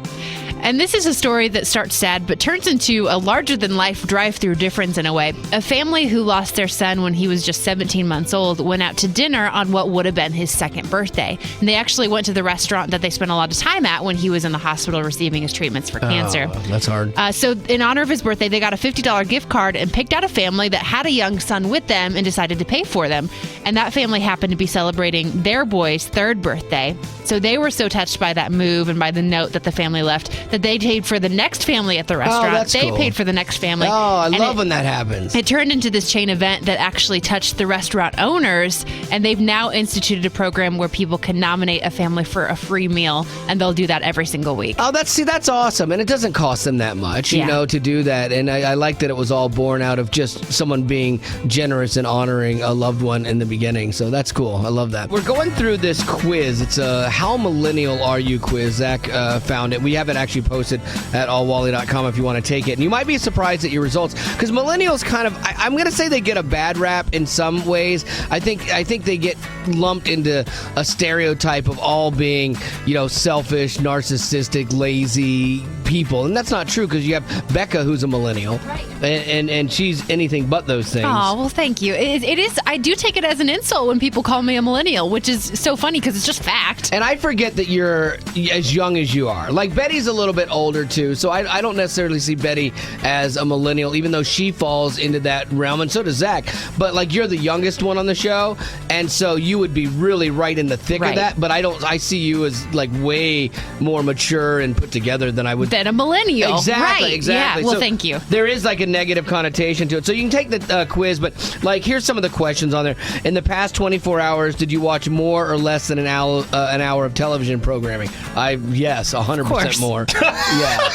Speaker 7: And this is a story that starts sad but turns into a larger-than-life drive-through difference in a way. A family who lost their son when he was just 17 months old went out to dinner on what would have been his second birthday. And they actually went to the restaurant that they spent a lot of time at when he was in the hospital receiving his treatments for cancer.
Speaker 2: That's hard.
Speaker 7: So in honor of his birthday, they got a $50 gift card and picked out a family that had a young son with them and decided to pay for them. And that family happened to be celebrating their boy's third birthday. So they were so touched by that move and by the note that the family left that they paid for the next family at the restaurant.
Speaker 2: That's
Speaker 7: they
Speaker 2: cool.
Speaker 7: paid for the next family.
Speaker 2: Oh, I love when that happens.
Speaker 7: It turned into this chain event that actually touched the restaurant owners, and they've now instituted a program where people can nominate a family for a free meal, and they'll do that every single week.
Speaker 2: Oh, that's awesome. And it doesn't cost them that much, you know, to do that. And I like that it was all born out of just someone being generous and honoring a loved one in the beginning. So that's cool. I love that. We're going through this quiz. It's a How Millennial Are You quiz. Zach found it. We have it actually posted at allwally.com if you want to take it. And you might be surprised at your results because millennials kind of, I'm going to say they get a bad rap in some ways. I think they get lumped into a stereotype of all being, you know, selfish, narcissistic, lazy people. And that's not true because you have Becca, who's a millennial, and she's anything but those things.
Speaker 7: Oh, well, thank you. It is. I do take it as an insult when people call me a millennial, which is so funny because it's just fact.
Speaker 2: And I forget that you're as young as you are. Like, Betty's a little bit older, too, so I don't necessarily see Betty as a millennial, even though she falls into that realm, and so does Zach. But, like, you're the youngest one on the show, and so you would be really right in the thick of that, but I see you as, like, way more mature and put together than I would.
Speaker 7: Than a millennial.
Speaker 2: Exactly,
Speaker 7: right.
Speaker 2: exactly.
Speaker 7: Yeah, well,
Speaker 2: so
Speaker 7: thank you.
Speaker 2: There is, like, a negative connotation to it. So you can take the quiz, but, like, here's some of the questions on there. In the past 24 hours, did you watch more or less than an hour of television programming? Yes, 100% more. Yeah.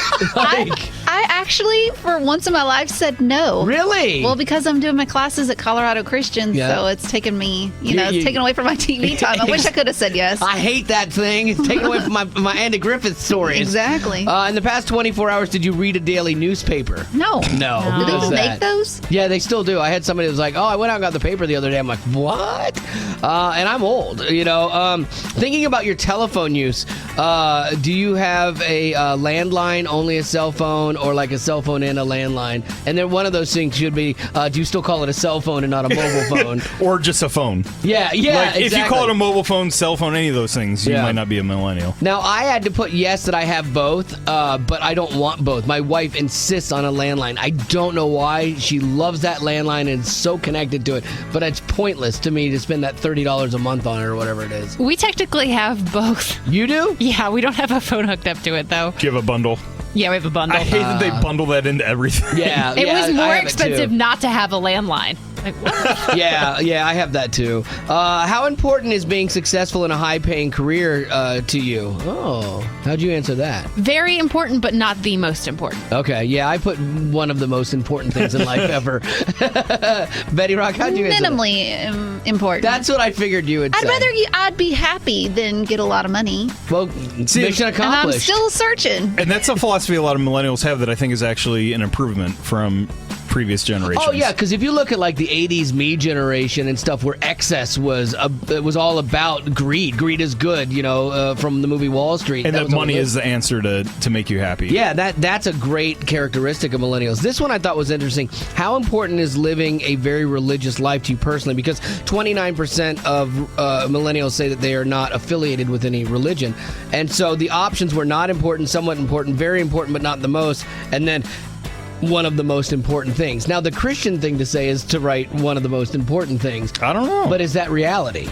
Speaker 6: I actually, for once in my life, said no.
Speaker 2: Really?
Speaker 6: Well, because I'm doing my classes at Colorado Christian, so it's taken me, it's taken away from my TV time. I wish I could have said yes.
Speaker 2: I hate that thing. It's taken away from my Andy Griffith stories.
Speaker 6: Exactly.
Speaker 2: In the past 24 hours, did you read a daily newspaper?
Speaker 6: No.
Speaker 2: No.
Speaker 6: Do they even make those?
Speaker 2: Yeah, they still do. I had somebody who was like, I went out and got the paper the other day. I'm like, what? And I'm old, you know. Thinking about your telephone use, do you have a landline, only a cell phone, or like a cell phone and a landline? And then one of those things should be, do you still call it a cell phone and not a mobile phone?
Speaker 5: Or just a phone.
Speaker 2: Yeah,
Speaker 5: like,
Speaker 2: exactly.
Speaker 5: If you call it a mobile phone, cell phone, any of those things, you might not be a millennial.
Speaker 2: Now, I had to put yes that I have both, but I don't want both. My wife insists on a landline. I don't know why. She loves that landline and is so connected to it, but it's pointless to me to spend that $30 a month on it or whatever it is.
Speaker 7: We technically have both.
Speaker 2: You do?
Speaker 7: Yeah, we don't have a phone hooked up to it, though.
Speaker 5: Do you have a bundle?
Speaker 7: Yeah, we have a bundle.
Speaker 5: I hate that they bundle that into everything.
Speaker 2: Yeah.
Speaker 7: It was more expensive not to have a landline. Like, what?
Speaker 2: Yeah, I have that too. How important is being successful in a high-paying career to you? Oh, how'd you answer that?
Speaker 7: Very important, but not the most important.
Speaker 2: Okay, yeah, I put one of the most important things in life ever. Betty Rock, how'd you answer that?
Speaker 6: Minimally important.
Speaker 2: That's what I figured you would say.
Speaker 6: I'd be happy than get a lot of money.
Speaker 2: Well, mission accomplished.
Speaker 6: And I'm still searching.
Speaker 5: And that's a philosophy a lot of millennials have that I think is actually an improvement from previous generations.
Speaker 2: Oh yeah, because if you look at like the '80s me generation and stuff, where excess was it was all about greed. Greed is good, you know, from the movie Wall Street.
Speaker 5: And that money is the answer to make you happy.
Speaker 2: Yeah, that's a great characteristic of millennials. This one I thought was interesting. How important is living a very religious life to you personally? Because 29% of millennials say that they are not affiliated with any religion, and so the options were not important, somewhat important, very important, but not the most, and then one of the most important things. Now, the Christian thing to say is to write one of the most important things.
Speaker 5: I don't know.
Speaker 2: But is that reality?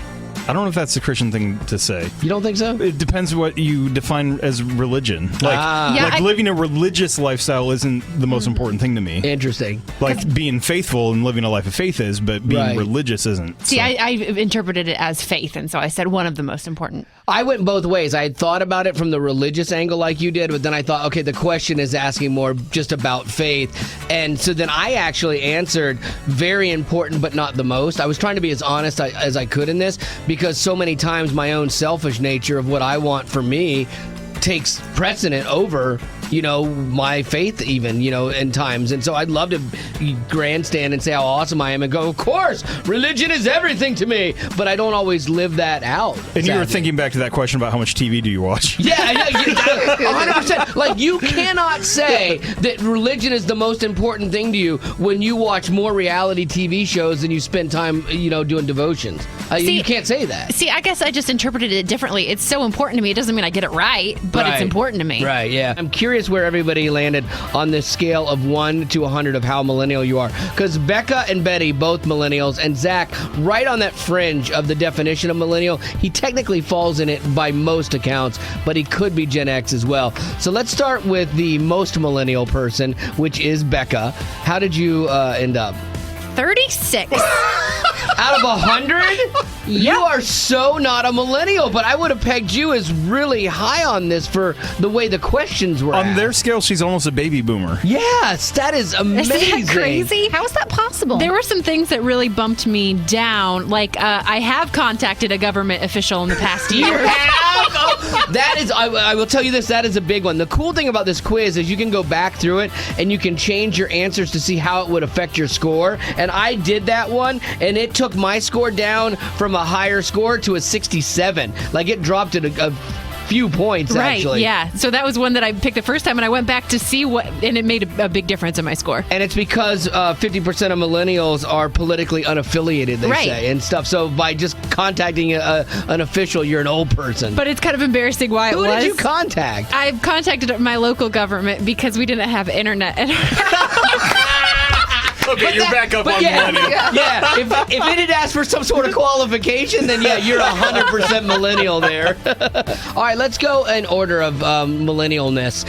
Speaker 5: I don't know if that's the Christian thing to say.
Speaker 2: You don't think so?
Speaker 5: It depends what you define as religion. Like living a religious lifestyle isn't the most important thing to me.
Speaker 2: Interesting.
Speaker 5: Like being faithful and living a life of faith is, but being religious isn't.
Speaker 7: See, I interpreted it as faith, and so I said one of the most important.
Speaker 2: I went both ways. I had thought about it from the religious angle like you did, but then I thought, okay, the question is asking more just about faith. And so then I actually answered very important, but not the most. I was trying to be as honest as I could in this, because so many times my own selfish nature of what I want for me takes precedent over my faith even, in times. And so I'd love to grandstand and say how awesome I am and go, of course, religion is everything to me. But I don't always live that out.
Speaker 5: And you were thinking back to that question about how much TV do you watch?
Speaker 2: Yeah, 100%. Like, you cannot say that religion is the most important thing to you when you watch more reality TV shows than you spend time, doing devotions. You can't say that.
Speaker 7: See, I guess I just interpreted it differently. It's so important to me. It doesn't mean I get it right, but it's important to me.
Speaker 2: Right, yeah. I'm curious where everybody landed on this scale of 1 to 100 of how millennial you are. Because Becca and Betty, both millennials, and Zach, right on that fringe of the definition of millennial. He technically falls in it by most accounts, but he could be Gen X as well. So let's start with the most millennial person, which is Becca. How did you end up?
Speaker 7: 36.
Speaker 2: Out of 100? You are so not a millennial, but I would have pegged you as really high on this for the way the questions were.
Speaker 5: On their scale, she's almost a baby boomer.
Speaker 2: Yes, that is amazing.
Speaker 7: Isn't that crazy?
Speaker 6: How is that possible?
Speaker 7: There were some things that really bumped me down. Like, I have contacted a government official in the past year.
Speaker 2: You have? That is, I will tell you this, that is a big one. The cool thing about this quiz is you can go back through it and you can change your answers to see how it would affect your score. And I did that one, and it took my score down from a higher score to a 67. Like, it dropped it a few points, actually.
Speaker 7: Right, yeah. So that was one that I picked the first time, and I went back to see and it made a big difference in my score.
Speaker 2: And it's because 50% of millennials are politically unaffiliated, they say, and stuff. So by just contacting an official, you're an old person.
Speaker 7: But it's kind of embarrassing why
Speaker 2: Who
Speaker 7: it was.
Speaker 2: did you contact?
Speaker 7: I've contacted my local government because we didn't have internet.
Speaker 5: Okay, you're back up on millennial.
Speaker 2: Yeah, if it had asked for some sort of qualification, then yeah, you're 100% millennial there. All right, let's go in order of millennialness.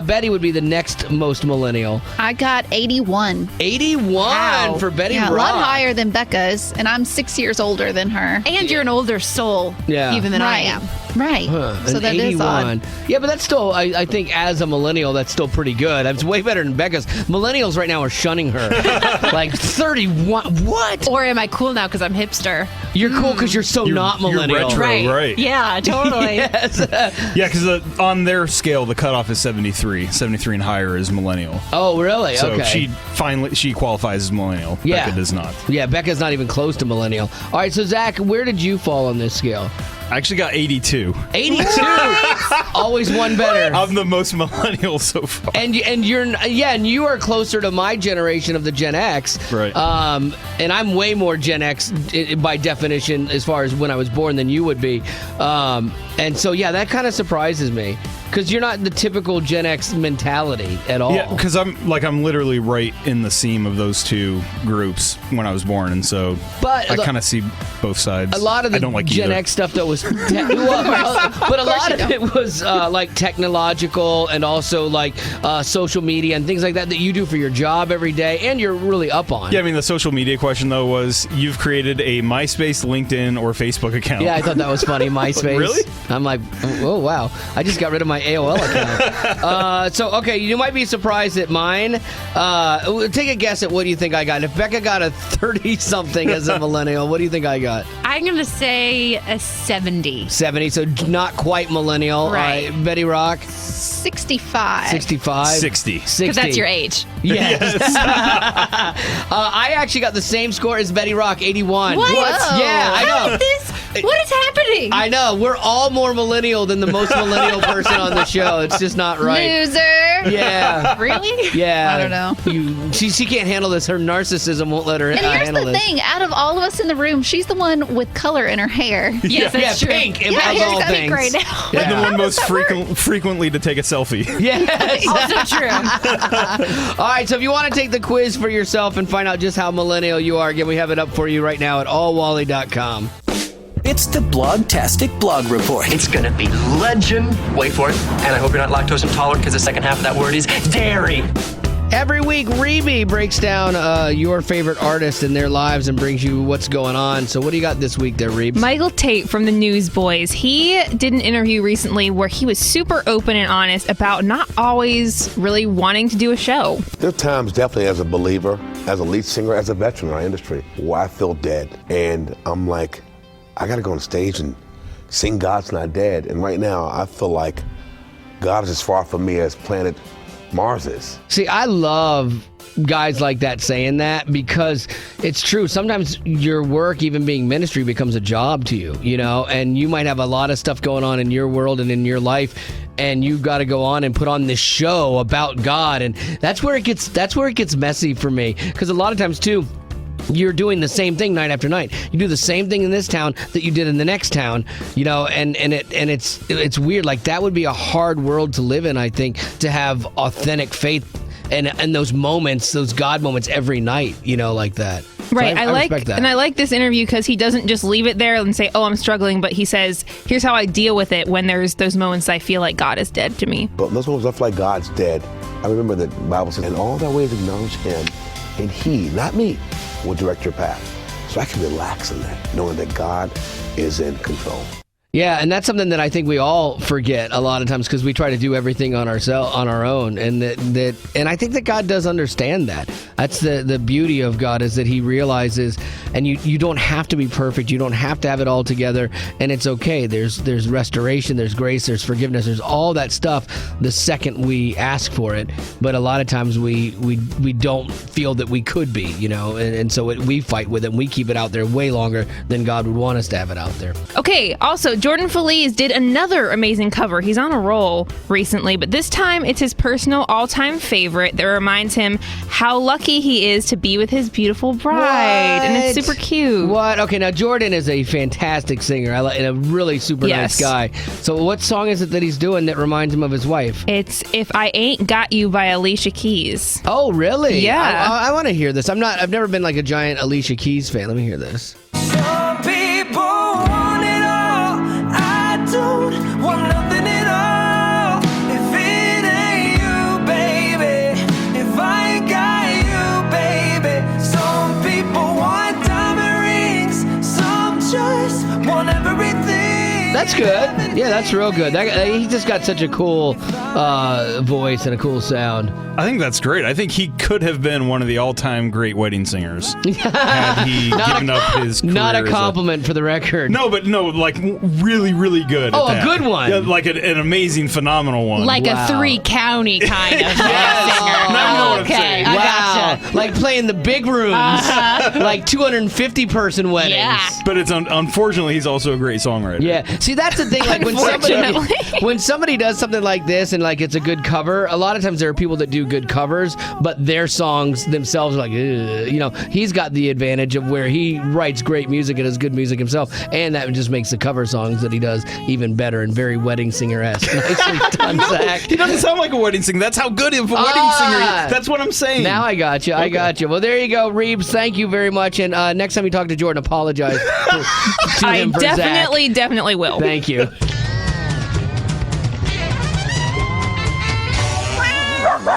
Speaker 2: Betty would be the next most millennial.
Speaker 6: I got 81.
Speaker 2: 81 for Betty
Speaker 6: Yeah,
Speaker 2: Rock.
Speaker 6: a lot higher than Becca's, and I'm 6 years older than her.
Speaker 7: And you're an older soul, even than I am.
Speaker 6: Right. So that
Speaker 2: 81.
Speaker 6: is odd.
Speaker 2: Yeah, but that's still, I think, as a millennial, that's still pretty good. It's way better than Becca's. Millennials right now are shunning her. Like 31. What?
Speaker 7: Or am I cool now because I'm hipster?
Speaker 2: You're cool because you're so not millennial.
Speaker 5: You're retro, right?
Speaker 7: Yeah, totally.
Speaker 2: Yes.
Speaker 5: Yeah, because on their scale, the cutoff is 73. 73 and higher is millennial.
Speaker 2: Oh, really?
Speaker 5: So
Speaker 2: okay.
Speaker 5: she qualifies as millennial.
Speaker 2: Yeah.
Speaker 5: Becca does not.
Speaker 2: Yeah, Becca's not even close to millennial. All right, so Zach, where did you fall on this scale?
Speaker 5: I actually got 82.
Speaker 2: 82. Always one better.
Speaker 5: I'm the most millennial so far.
Speaker 2: And you are closer to my generation of the Gen X.
Speaker 5: Right.
Speaker 2: And I'm way more Gen X by definition as far as when I was born than you would be. And so yeah, that kind of surprises me. Because you're not the typical Gen X mentality at all.
Speaker 5: Yeah, because I'm literally right in the seam of those two groups when I was born, and so I kind of see both sides.
Speaker 2: A lot of the
Speaker 5: I don't like
Speaker 2: Gen
Speaker 5: either.
Speaker 2: X stuff that was, but a lot of it was like technological and also like social media and things like that you do for your job every day, and you're really up on.
Speaker 5: Yeah, I mean the social media question though was you've created a MySpace, LinkedIn, or Facebook account.
Speaker 2: Yeah, I thought that was funny. MySpace.
Speaker 5: Really?
Speaker 2: I'm like, oh wow, I just got rid of my AOL account. So, okay, you might be surprised at mine. Take a guess at what you think I got. If Becca got a 30-something as a millennial, what do you think I got?
Speaker 7: I'm going to say a 70.
Speaker 2: 70, so not quite millennial.
Speaker 7: Right.
Speaker 2: Betty Rock?
Speaker 6: 65.
Speaker 2: 65?
Speaker 5: 60.
Speaker 7: Because that's your age.
Speaker 2: Yes. I actually got the same score as Betty Rock, 81.
Speaker 7: What?
Speaker 2: Yeah, I know.
Speaker 7: What is happening?
Speaker 2: I know. We're all more millennial than the most millennial person on the show. It's just not right.
Speaker 6: Loser.
Speaker 2: Yeah.
Speaker 7: Really?
Speaker 2: Yeah.
Speaker 6: I don't know.
Speaker 2: She can't handle this. Her narcissism won't let her
Speaker 6: And here's
Speaker 2: handle
Speaker 6: the
Speaker 2: this.
Speaker 6: thing: out of all of us in the room, she's the one with color in her hair.
Speaker 7: Yes, that's true.
Speaker 2: Pink.
Speaker 6: Yeah,
Speaker 2: of
Speaker 6: hair's
Speaker 2: all
Speaker 6: gotta be
Speaker 2: things.
Speaker 6: great now.
Speaker 5: And the one most frequently to take a selfie.
Speaker 2: Yes.
Speaker 7: Also true.
Speaker 2: All right, so if you want to take the quiz for yourself and find out just how millennial you are, again, we have it up for you right now at allwally.com.
Speaker 10: It's the Blogtastic Blog Report.
Speaker 19: It's going to be legend. Wait for it. And I hope you're not lactose intolerant because the second half of that word is dairy.
Speaker 2: Every week, Reby breaks down your favorite artist and their lives and brings you what's going on. So what do you got this week there, Reebs?
Speaker 20: Michael Tate from the Newsboys. He did an interview recently where he was super open and honest about not always really wanting to do a show.
Speaker 21: There are times, definitely as a believer, as a lead singer, as a veteran in our industry, where I feel dead. And I'm like, I got to go on stage and sing God's Not Dead. And right now, I feel like God is as far from me as planet Mars is.
Speaker 2: See, I love guys like that saying that because it's true. Sometimes your work, even being ministry, becomes a job to you, you know, and you might have a lot of stuff going on in your world and in your life, and you've got to go on and put on this show about God, and that's where it gets messy for me, because a lot of times too, you're doing the same thing night after night. You do the same thing in this town that you did in the next town, you know, and it's weird. Like, that would be a hard world to live in, I think, to have authentic faith and those moments, those God moments every night, you know, like that.
Speaker 20: Right.
Speaker 2: So I respect that.
Speaker 20: And I like this interview because he doesn't just leave it there and say, oh, I'm struggling, but he says, here's how I deal with it when there's those moments I feel like God is dead to me.
Speaker 21: But those moments I feel like God's dead, I remember that the Bible says, in all thy ways acknowledge him, and he, not me, will direct your path. So I can relax in that, knowing that God is in control.
Speaker 2: Yeah, and that's something that I think we all forget a lot of times because we try to do everything on our own, and and I think that God does understand that. That's the beauty of God, is that He realizes, and you don't have to be perfect, you don't have to have it all together, and it's okay. There's restoration, there's grace, there's forgiveness, there's all that stuff the second we ask for it. But a lot of times we don't feel that we could be, you know, and so we fight with it, and we keep it out there way longer than God would want us to have it out there.
Speaker 20: Okay, also, Jordan Feliz did another amazing cover. He's on a roll recently, but this time it's his personal all-time favorite that reminds him how lucky he is to be with his beautiful bride. And it's super cute.
Speaker 2: What? Okay, now Jordan is a fantastic singer and a really super nice guy. So what song is it that he's doing that reminds him of his wife?
Speaker 20: It's If I Ain't Got You by Alicia Keys.
Speaker 2: Oh, really?
Speaker 20: Yeah.
Speaker 2: I want to hear this. I've never been like a giant Alicia Keys fan. Let me hear this.
Speaker 1: Some people want it all. I don't want nothing at all. If it ain't you, baby. If I ain't got you, baby. Some people want diamond rings. Some just want everything.
Speaker 2: That's good. Yeah, that's real good. He just got such a cool voice and a cool sound.
Speaker 5: I think that's great. I think he could have been one of the all-time great wedding singers had he given up his career.
Speaker 2: Not a compliment for the record.
Speaker 5: No, like really, really good.
Speaker 2: Oh,
Speaker 5: at that.
Speaker 2: a good one.
Speaker 5: Yeah, like an amazing, phenomenal one.
Speaker 7: Like a 3-county kind of singer.
Speaker 5: Now you know what I'm saying.
Speaker 7: I
Speaker 2: Wow.
Speaker 7: gotcha.
Speaker 2: Like playing the big rooms. Like 250-person weddings.
Speaker 7: Yeah.
Speaker 5: But it's unfortunately, he's also a great songwriter.
Speaker 2: Yeah. See, that's the thing. Like when somebody does something like this and like it's a good cover, a lot of times there are people that do good covers, but their songs themselves are like, ugh. You know, he's got the advantage of where he writes great music and does good music himself, and that just makes the cover songs that he does even better and very wedding singer-esque. Nicely done, Zach.
Speaker 5: He doesn't sound like a wedding singer. That's how good of a wedding singer he is. That's what I'm saying.
Speaker 2: Now I got you. I got you. Well, there you go, Reeves. Thank you very much. And next time you talk to Jordan, apologize to him for Zach.
Speaker 20: Definitely will.
Speaker 2: Thank you.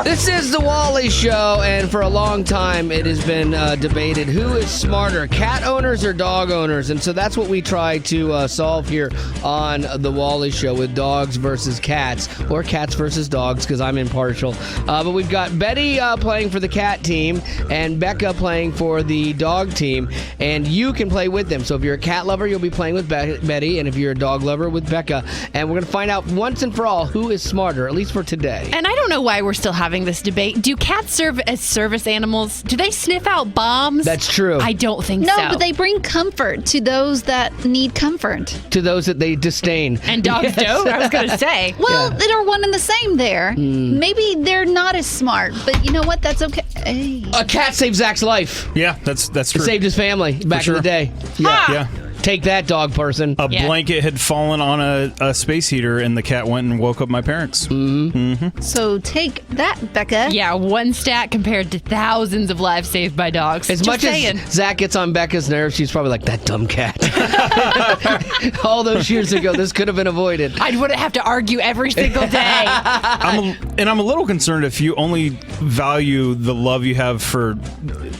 Speaker 2: This is the Wally Show, and for a long time it has been debated who is smarter, cat owners or dog owners, and so that's what we try to solve here on the Wally Show with dogs versus cats, or cats versus dogs, because I'm impartial. But we've got Betty playing for the cat team and Becca playing for the dog team, and you can play with them. So if you're a cat lover, you'll be playing with Betty, and if you're a dog lover, with Becca, and we're going to find out once and for all who is smarter, at least for today.
Speaker 7: And I don't know why we're still having this debate. Do cats serve as service animals? Do they sniff out bombs?
Speaker 2: That's true.
Speaker 7: I don't think
Speaker 6: No,
Speaker 7: so.
Speaker 6: but they bring comfort to those that need comfort.
Speaker 2: To those that they disdain.
Speaker 7: And dogs don't? I was going to say.
Speaker 6: Well, they're one and the same there. Maybe they're not as smart, but you know what? That's okay. Hey.
Speaker 2: A cat saved Zach's life.
Speaker 5: Yeah, that's true.
Speaker 2: It saved his family back in the day.
Speaker 5: Yeah.
Speaker 2: Take that, dog person.
Speaker 5: A blanket had fallen on a space heater, and the cat went and woke up my parents. Mm-hmm.
Speaker 6: So take that, Becca.
Speaker 7: Yeah, one stat compared to thousands of lives saved by dogs.
Speaker 2: As much as Zach gets on Becca's nerves, she's probably like, that dumb cat. All those years ago, this could have been avoided.
Speaker 7: I wouldn't have to argue every single day.
Speaker 5: I'm a little concerned if you only value the love you have for,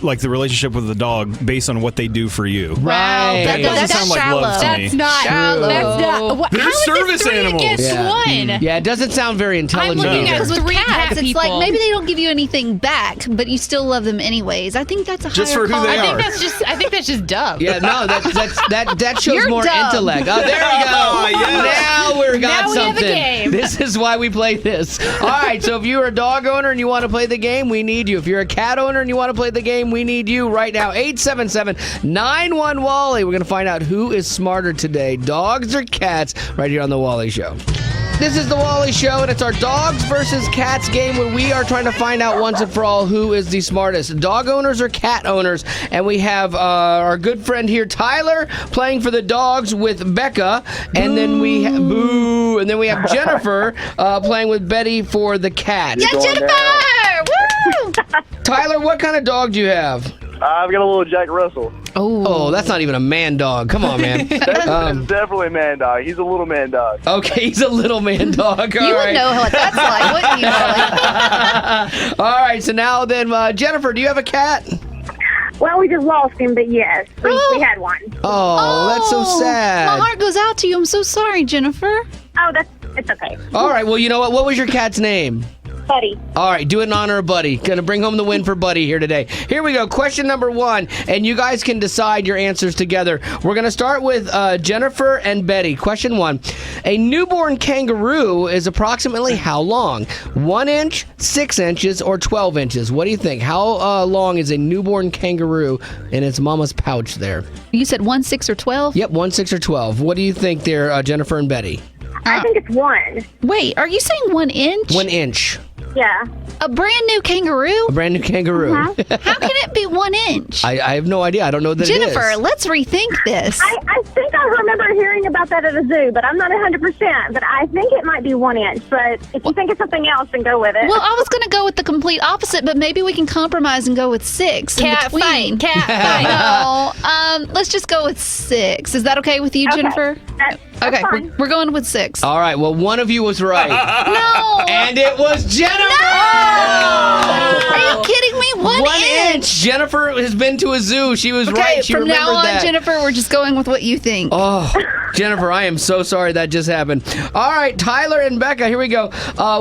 Speaker 5: like, the relationship with the dog based on what they do for you.
Speaker 2: Right.
Speaker 5: That doesn't sound like love to me.
Speaker 7: That's not
Speaker 6: shallow.
Speaker 7: That's not.
Speaker 5: They're
Speaker 7: how is
Speaker 5: service
Speaker 7: this 3
Speaker 5: animals.
Speaker 7: against
Speaker 2: Yeah.
Speaker 7: 1?
Speaker 2: Yeah, it doesn't sound very intelligent.
Speaker 7: I'm looking at
Speaker 2: either.
Speaker 6: With
Speaker 7: 3
Speaker 6: cats,
Speaker 7: cat
Speaker 6: it's
Speaker 7: people.
Speaker 6: like maybe they don't give you anything back, but you still love them anyways. I think that's a
Speaker 5: Just
Speaker 6: higher
Speaker 5: for who
Speaker 6: call.
Speaker 5: they
Speaker 7: I
Speaker 5: are.
Speaker 7: think that's just dumb.
Speaker 2: Yeah, no, that shows
Speaker 6: You're
Speaker 2: more
Speaker 6: dumb.
Speaker 2: intellect. Oh, there we go.
Speaker 5: Yes.
Speaker 2: Now we're forgot
Speaker 7: Now we have a
Speaker 2: something.
Speaker 7: game.
Speaker 2: This is why we play this. All right, so if you're a dog owner and you want to play the game, we need you. If you're a cat owner and you want to play the game, we need you right now. 877-91-WALLY. We're going to find out who is smarter today, dogs or cats, right here on The Wally Show. This is The Wally Show, and it's our dogs versus cats game where we are trying to find out once and for all who is the smartest, dog owners or cat owners. And we have our good friend here, Tyler, playing for the dogs with Becca. And then we have Boo. And then we have Jennifer playing with Betty for the cats.
Speaker 6: Yeah, Jennifer! Woo!
Speaker 2: Tyler, what kind of dog do you have?
Speaker 3: I've got a little Jack Russell.
Speaker 2: Oh, that's not even a man dog. Come on, man.
Speaker 3: That's definitely a man dog. He's a little man dog.
Speaker 2: Okay, he's a little man dog. All
Speaker 6: You
Speaker 2: right.
Speaker 6: would know what that's like, wouldn't you, Molly?
Speaker 2: All right, so now then, Jennifer, do you have a cat?
Speaker 8: Well, we just lost him, but yes, we had one.
Speaker 2: Oh, that's so sad.
Speaker 6: My heart goes out to you. I'm so sorry, Jennifer.
Speaker 8: Oh, it's okay.
Speaker 2: All right, well, you know what? What was your cat's name?
Speaker 8: Buddy.
Speaker 2: All right, do it in honor of Buddy. Gonna bring home the win for Buddy here today. Here we go. Question number 1, and you guys can decide your answers together. We're gonna start with Jennifer and Betty. Question 1: a newborn kangaroo is approximately how long? 1 inch, 6 inches, or 12 inches? What do you think? How long is a newborn kangaroo in its mama's pouch there?
Speaker 6: You said 1, 6, or 12?
Speaker 2: Yep, 1, 6, or 12. What do you think there, Jennifer and Betty?
Speaker 8: I think it's 1.
Speaker 6: Wait, are you saying 1 inch?
Speaker 2: 1 inch.
Speaker 8: Yeah.
Speaker 6: A brand new kangaroo?
Speaker 2: A brand new kangaroo.
Speaker 6: How can it be 1 inch?
Speaker 2: I have no idea. I don't know that
Speaker 6: Jennifer,
Speaker 2: it is.
Speaker 6: let's rethink this.
Speaker 8: I think I remember hearing about that at a zoo, but I'm not 100%. But I think it might be 1 inch. But if you think it's something else, then go with it.
Speaker 6: Well, I was going to go with the complete opposite, but maybe we can compromise and go with 6.
Speaker 7: Cat
Speaker 6: in between.
Speaker 7: fight. Cat fight.
Speaker 6: No, let's just go with 6. Is that okay with you,
Speaker 8: Okay.
Speaker 6: Jennifer?
Speaker 8: That's
Speaker 6: Okay,
Speaker 8: fine.
Speaker 6: we're going with 6.
Speaker 2: All right, well, one of you was right.
Speaker 6: No!
Speaker 2: And it was Jennifer!
Speaker 6: Are you kidding me? 1 inch!
Speaker 2: Jennifer has been to a zoo. She was
Speaker 6: Okay,
Speaker 2: right. She
Speaker 6: from
Speaker 2: remembered
Speaker 6: now on,
Speaker 2: that.
Speaker 6: Jennifer, we're just going with what you think.
Speaker 2: Oh, Jennifer, I am so sorry that just happened. All right, Tyler and Becca, here we go.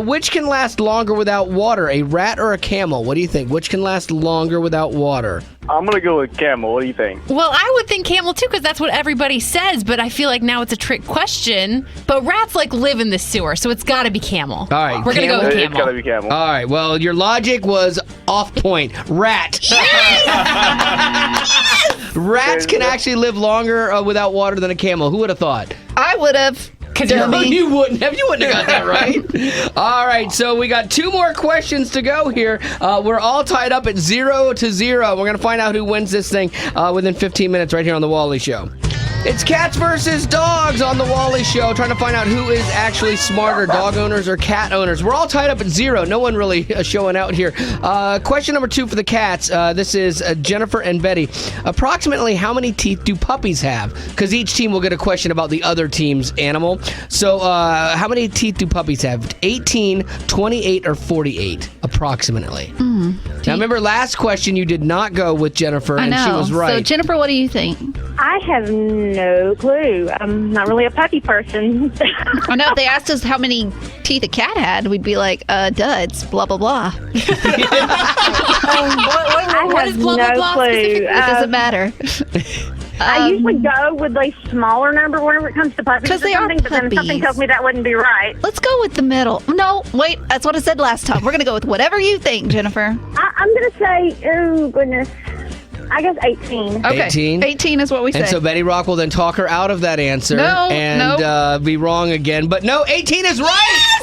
Speaker 2: Which can last longer without water, a rat or a camel? What do you think? Which can last longer without water?
Speaker 3: I'm going to go with camel. What do you think?
Speaker 7: Well, I would think camel too, because that's what everybody says, but I feel like now it's a trick question. But rats live in the sewer, so it's got to be camel.
Speaker 2: All right,
Speaker 7: We're going to go with
Speaker 3: It's
Speaker 7: camel.
Speaker 3: got to be camel.
Speaker 2: All right, well, your logic was off point. Rat. Rats can actually live longer without water than a camel. Who would have thought?
Speaker 6: I would have.
Speaker 2: No, you wouldn't have. You wouldn't have got that right. All right, so we got 2 more questions to go here. We're all tied up at 0-0. We're going to find out who wins this thing within 15 minutes right here on The Wally Show. It's cats versus dogs on The Wally Show, trying to find out who is actually smarter, dog owners or cat owners. We're all tied up at 0. No one really showing out here. Question number 2 for the cats. This is Jennifer and Betty. Approximately how many teeth do puppies have? Because each team will get a question about the other team's animal. So how many teeth do puppies have? 18, 28, or 48, approximately. Now, remember, last question you did not go with Jennifer,
Speaker 6: I
Speaker 2: and
Speaker 6: know.
Speaker 2: she was right.
Speaker 6: So, Jennifer, what do you think?
Speaker 15: I have no clue. I'm not really a puppy person.
Speaker 6: I know if they asked us how many teeth a cat had, we'd be like, duds, blah, blah, blah.
Speaker 15: What
Speaker 7: What is blah, blah,
Speaker 15: no
Speaker 7: blah
Speaker 15: clue.
Speaker 6: It doesn't matter.
Speaker 15: I usually go with a smaller number whenever it comes to puppies.
Speaker 6: 'Cause
Speaker 15: or
Speaker 6: they are
Speaker 15: something, but then something
Speaker 6: puppies.
Speaker 15: tells me that wouldn't be right.
Speaker 6: Let's go with the middle. No, wait, that's what I said last time. We're going to go with whatever you think, Jennifer.
Speaker 8: I'm going to say, oh, goodness, I guess 18.
Speaker 6: Okay,
Speaker 2: 18?
Speaker 6: 18 is what we say.
Speaker 2: And so Betty Rock will then talk her out of that answer
Speaker 6: No,
Speaker 2: and be wrong again. But no, 18 is right!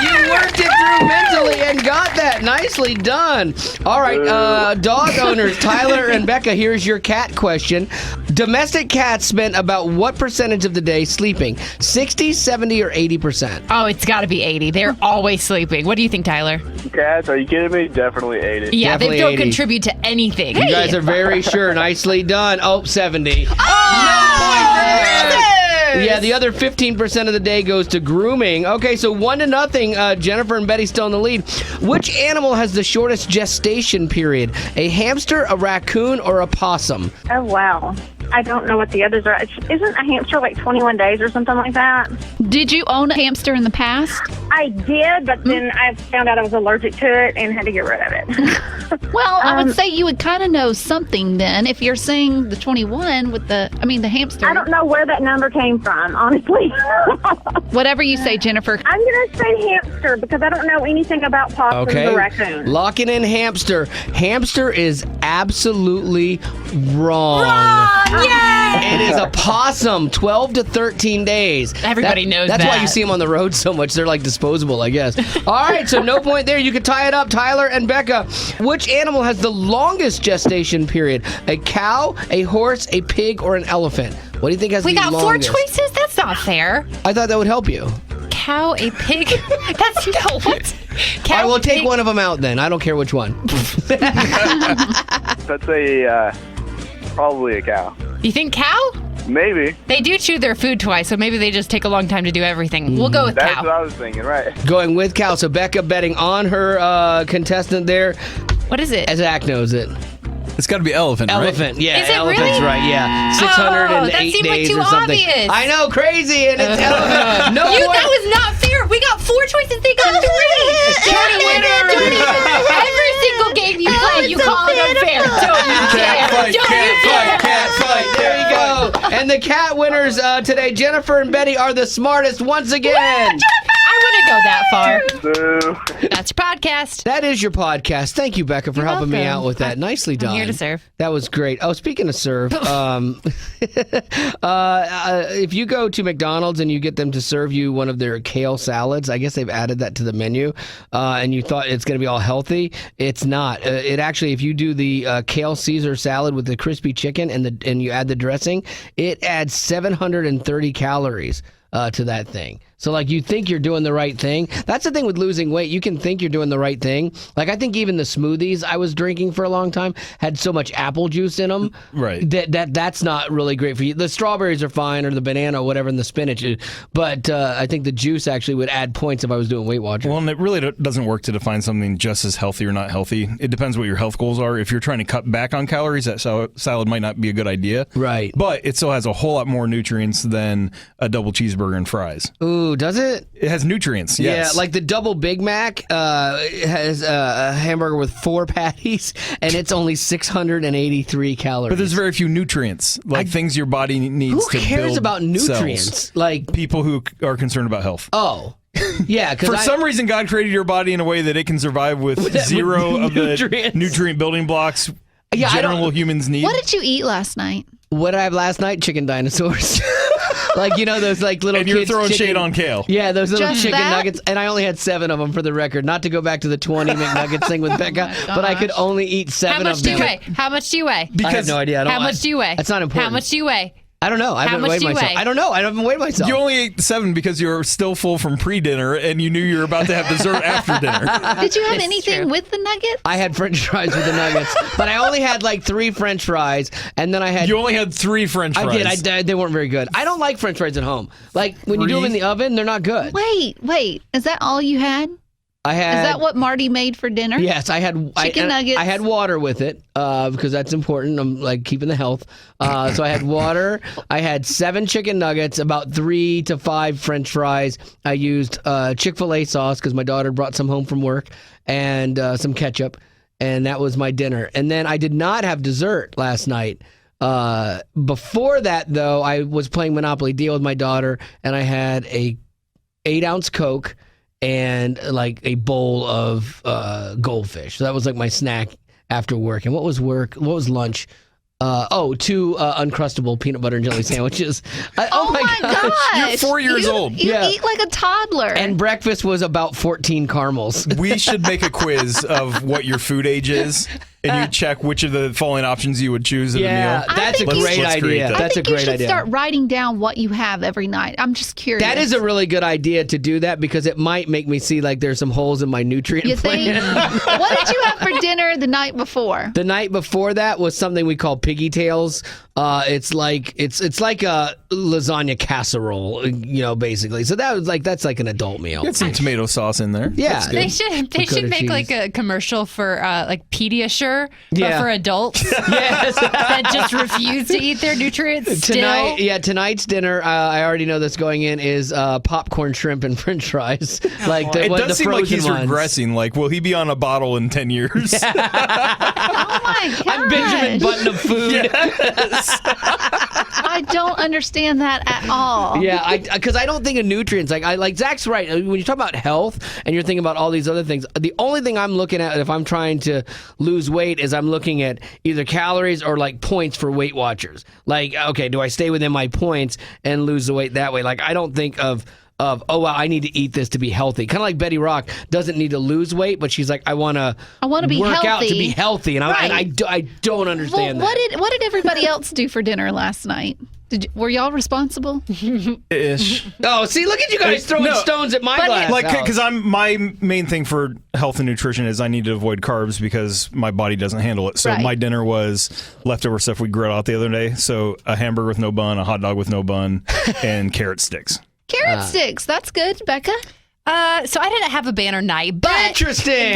Speaker 2: You worked it through mentally and got that. Nicely done. All right, dog owners, Tyler and Becca, here's your cat question. Domestic cats spend about what percentage of the day sleeping? 60, 70, or 80%?
Speaker 7: Oh, it's got to be 80. They're always sleeping. What do you think, Tyler?
Speaker 3: Cats, are you kidding me? Definitely 80.
Speaker 7: Yeah,
Speaker 2: Definitely
Speaker 7: they don't
Speaker 2: 80.
Speaker 7: contribute to anything.
Speaker 2: You guys are very sure. Nicely done. Oh, 70. Yeah, the other 15% of the day goes to grooming. Okay, so 1-0. Jennifer and Betty still in the lead. Which animal has the shortest gestation period? A hamster, a raccoon, or a possum?
Speaker 15: Oh, wow. I don't know what the others are. Isn't a hamster like 21 days or something like that?
Speaker 6: Did you own a hamster in the past?
Speaker 15: I did, but then I found out I was allergic to it and had to get rid of it.
Speaker 6: Well, I would say you would kind of know something then if you're saying the 21 with the hamster.
Speaker 15: I don't know where that number came from, honestly.
Speaker 6: Whatever you say, Jennifer.
Speaker 15: I'm going to say hamster because I don't know anything about possums or raccoons.
Speaker 2: Locking in hamster. Hamster is absolutely wrong.
Speaker 7: Yay!
Speaker 2: It is a possum, 12 to 13 days.
Speaker 7: Everybody knows
Speaker 2: That's
Speaker 7: that.
Speaker 2: why you see them on the road so much. They're like disposable, I guess. All right, so no point there. You can tie it up, Tyler and Becca. Which animal has the longest gestation period? A cow, a horse, a pig, or an elephant? What do you think has the longest?
Speaker 7: We got 4 choices? That's not fair.
Speaker 2: I thought that would help you.
Speaker 7: Cow, a pig? That's no, what? Cow,
Speaker 2: I will take one of them out then. I don't care which one.
Speaker 3: Let's say probably a cow.
Speaker 7: You think cow?
Speaker 3: Maybe.
Speaker 7: They do chew their food twice, so maybe they just take a long time to do everything. We'll go with
Speaker 3: That's
Speaker 7: cow.
Speaker 3: what I was thinking, right?
Speaker 2: Going with cow. So Becca betting on her contestant there.
Speaker 7: What is it?
Speaker 2: Zach knows it.
Speaker 5: It's got to be elephant, right?
Speaker 2: Elephant, yeah.
Speaker 7: Is it
Speaker 2: elephant's
Speaker 7: really?
Speaker 2: right, yeah.
Speaker 7: Oh,
Speaker 2: 608
Speaker 7: that seemed like
Speaker 2: days
Speaker 7: too
Speaker 2: or something.
Speaker 7: obvious.
Speaker 2: I know, crazy, and it's elephant. No
Speaker 7: You,
Speaker 2: point.
Speaker 7: that was not fair. We got 4 choices. They got 3.
Speaker 2: County winner.
Speaker 7: Every single game you play, you call it unfair. Don't you dare.
Speaker 2: Cat fight. There you go. And the cat winners today, Jennifer and Betty, are the smartest once again.
Speaker 7: I wouldn't go that far. That's your podcast.
Speaker 2: That is your podcast. Thank you, Becca, for helping me out with that. Nicely done.
Speaker 7: I'm here to serve.
Speaker 2: That was great. Oh, speaking of serve, if you go to McDonald's and you get them to serve you one of their kale salads, I guess they've added that to the menu, and you thought it's going to be all healthy. It's not. It actually, if you do the kale Caesar salad with the crispy chicken and you add the dressing, it adds 730 calories to that thing. So, like, you think you're doing the right thing. That's the thing with losing weight. You can think you're doing the right thing. Like, I think even the smoothies I was drinking for a long time had so much apple juice in them.
Speaker 5: Right.
Speaker 2: That's not really great for you. The strawberries are fine, or the banana, or whatever, and the spinach. But I think the juice actually would add points if I was doing Weight Watchers.
Speaker 5: Well, and it really doesn't work to define something just as healthy or not healthy. It depends what your health goals are. If you're trying to cut back on calories, that salad might not be a good idea.
Speaker 2: Right.
Speaker 5: But it still has a whole lot more nutrients than a double cheeseburger and fries.
Speaker 2: Ooh, does it?
Speaker 5: It has nutrients, yes.
Speaker 2: Yeah, like the double Big Mac has a hamburger with 4 patties, and it's only 683 calories.
Speaker 5: But there's very few nutrients, like things your body needs
Speaker 2: Who
Speaker 5: to build
Speaker 2: cares about nutrients?
Speaker 5: cells.
Speaker 2: Like
Speaker 5: people who are concerned about health.
Speaker 2: Oh. Yeah,
Speaker 5: for some reason, God created your body in a way that it can survive with zero of the nutrient building blocks general humans need.
Speaker 6: What did you eat last night?
Speaker 2: What did I have last night? Chicken dinosaurs. Like, you know, those like little
Speaker 5: and you're
Speaker 2: kids
Speaker 5: throwing
Speaker 2: chicken,
Speaker 5: shade on kale.
Speaker 2: Yeah, those little
Speaker 6: Just
Speaker 2: chicken
Speaker 6: that?
Speaker 2: nuggets. And I only had 7 of them for the record. Not to go back to the 20 McNuggets thing with Becca, but I could only eat 7
Speaker 7: How
Speaker 2: of
Speaker 7: much do
Speaker 2: them.
Speaker 7: you weigh? How much do you weigh?
Speaker 2: I have no idea.
Speaker 7: How much do you weigh?
Speaker 2: That's not important.
Speaker 7: How much do you weigh?
Speaker 2: I don't know. I
Speaker 7: How
Speaker 2: haven't
Speaker 7: much
Speaker 2: weighed
Speaker 7: do you
Speaker 2: myself.
Speaker 7: weigh?
Speaker 2: I don't know. I haven't weighed myself.
Speaker 5: You only ate 7 because you were still full from pre-dinner and you knew you were about to have dessert after dinner.
Speaker 6: Did you have anything with the nuggets?
Speaker 2: I had French fries with the nuggets, but I only had like 3 French fries, and then I had.
Speaker 5: You only had 3 French fries.
Speaker 2: I did. They weren't very good. I don't like French fries at home. Like when you do them in the oven, they're not good.
Speaker 6: Wait. Is that all you had?
Speaker 2: I had.
Speaker 6: Is that what Marty made for dinner?
Speaker 2: Yes, I had
Speaker 6: chicken nuggets.
Speaker 2: I had water with it because that's important. I'm like keeping the health. So I had water. I had 7 chicken nuggets, about 3 to 5 French fries. I used Chick-fil-A sauce because my daughter brought some home from work, and some ketchup, and that was my dinner. And then I did not have dessert last night. Before that, though, I was playing Monopoly Deal with my daughter, and I had a 8-ounce Coke and like a bowl of goldfish. So that was like my snack after work. And what was lunch? 2 Uncrustable peanut butter and jelly sandwiches. Oh my gosh.
Speaker 5: You're 4 years old.
Speaker 6: You eat like a toddler.
Speaker 2: And breakfast was about 14 caramels.
Speaker 5: We should make a quiz of what your food age is, and you check which of the following options you would choose in a meal.
Speaker 2: That's a great idea. That's a great
Speaker 6: you should
Speaker 2: idea.
Speaker 6: start writing down what you have every night. I'm just curious.
Speaker 2: That is a really good idea to do that because it might make me see like there's some holes in my nutrient
Speaker 6: You think?
Speaker 2: plan.
Speaker 6: What did you have for dinner the night before?
Speaker 2: The night before that was something we call piggy tails. It's like a lasagna casserole, basically. So that's like an adult meal.
Speaker 5: Get some tomato sauce in there.
Speaker 2: Yeah,
Speaker 7: They should make like a commercial for like Pediasure Monster,
Speaker 2: Yeah.
Speaker 7: but for adults.
Speaker 2: Yes.
Speaker 7: That just refuse to eat their nutrients
Speaker 2: Tonight,
Speaker 7: still.
Speaker 2: yeah, tonight's dinner, I already know that's going in, is popcorn, shrimp, and french fries. Like
Speaker 5: It does
Speaker 2: the
Speaker 5: seem like he's
Speaker 2: frozen ones.
Speaker 5: regressing. Like, will he be on a bottle in 10 years?
Speaker 6: Oh my god!
Speaker 2: I'm Benjamin Button of food.
Speaker 5: Yes.
Speaker 6: I don't understand that at all.
Speaker 2: Yeah, because I don't think of nutrients. Like Zach's right. When you talk about health and you're thinking about all these other things, the only thing I'm looking at if I'm trying to lose weight is I'm looking at either calories or like points for Weight Watchers. Like, okay, do I stay within my points and lose the weight that way? Like, I don't think of oh wow, I need to eat this to be healthy. Kind of like Betty Rock doesn't need to lose weight, but she's like, I want to
Speaker 6: be
Speaker 2: work out to
Speaker 6: healthy.
Speaker 2: be healthy, and I don't understand
Speaker 6: Well,
Speaker 2: that.
Speaker 6: what did everybody else do for dinner last night? Were y'all responsible?
Speaker 5: Ish.
Speaker 2: Oh, see, look at you guys throwing stones at my glass.
Speaker 5: Like,
Speaker 2: house.
Speaker 5: because my main thing for health and nutrition is I need to avoid carbs because my body doesn't handle it. So
Speaker 6: Right.
Speaker 5: my dinner was leftover stuff we grilled out the other day. So a hamburger with no bun, a hot dog with no bun, and carrot sticks.
Speaker 6: Carrot sticks. That's good, Becca.
Speaker 7: So I didn't have a banner night, but
Speaker 2: Interesting.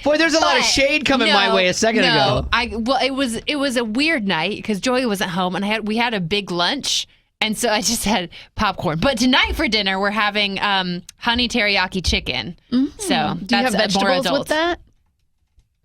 Speaker 2: Boy, there's a lot of shade coming my way a second ago.
Speaker 7: It was a weird night because Joey wasn't home, and we had a big lunch, and so I just had popcorn. But tonight for dinner we're having honey teriyaki chicken.
Speaker 6: Mm-hmm.
Speaker 7: So
Speaker 6: Do you have
Speaker 7: that's more
Speaker 6: vegetables
Speaker 7: adult
Speaker 6: with that?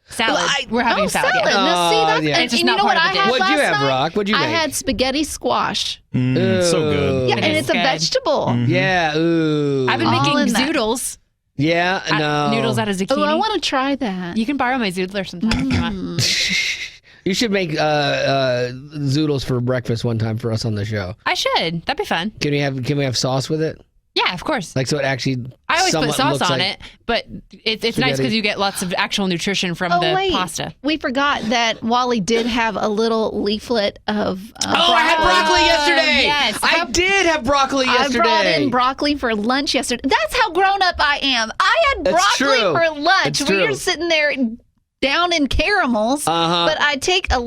Speaker 7: salad. We're having salad.
Speaker 6: salad.
Speaker 7: Yeah.
Speaker 6: Now, see, that's,
Speaker 2: yeah.
Speaker 6: and
Speaker 7: It's just
Speaker 6: you
Speaker 7: not
Speaker 6: know what
Speaker 7: part
Speaker 6: I
Speaker 7: of the
Speaker 6: had
Speaker 7: dish.
Speaker 2: What'd you
Speaker 6: last
Speaker 2: have,
Speaker 6: night?
Speaker 2: Rock? What'd you
Speaker 6: I
Speaker 2: make?
Speaker 6: had spaghetti squash.
Speaker 5: So good.
Speaker 6: Yeah,
Speaker 7: It
Speaker 6: and
Speaker 7: is
Speaker 6: it's a
Speaker 7: good.
Speaker 6: vegetable.
Speaker 2: Yeah, ooh.
Speaker 7: I've been
Speaker 6: All
Speaker 7: making
Speaker 6: in that.
Speaker 7: zoodles.
Speaker 2: Yeah, no.
Speaker 7: Noodles out of zucchini.
Speaker 6: Oh, I want to try that.
Speaker 7: You can borrow my zoodler sometime if you want.
Speaker 2: You should make zoodles for breakfast one time for us on the show.
Speaker 7: I should. That'd be fun.
Speaker 2: Can we have sauce with it?
Speaker 7: Yeah, of course.
Speaker 2: Like so it actually.
Speaker 7: I always put
Speaker 2: somewhat
Speaker 7: sauce
Speaker 2: looks
Speaker 7: on
Speaker 2: like-
Speaker 7: it, but it's nice
Speaker 2: Spaghetti.
Speaker 7: because you get lots of actual nutrition from
Speaker 6: Oh,
Speaker 7: the
Speaker 6: wait.
Speaker 7: pasta.
Speaker 6: We forgot that Wally did have a little leaflet of
Speaker 2: Oh, I had broccoli yesterday.
Speaker 7: yes.
Speaker 2: I did have broccoli yesterday.
Speaker 6: I brought in broccoli for lunch yesterday. That's how grown up I am. I had
Speaker 2: That's
Speaker 6: broccoli
Speaker 2: true.
Speaker 6: for lunch.
Speaker 2: It's
Speaker 6: We were
Speaker 2: true.
Speaker 6: sitting there down in caramels, but I take a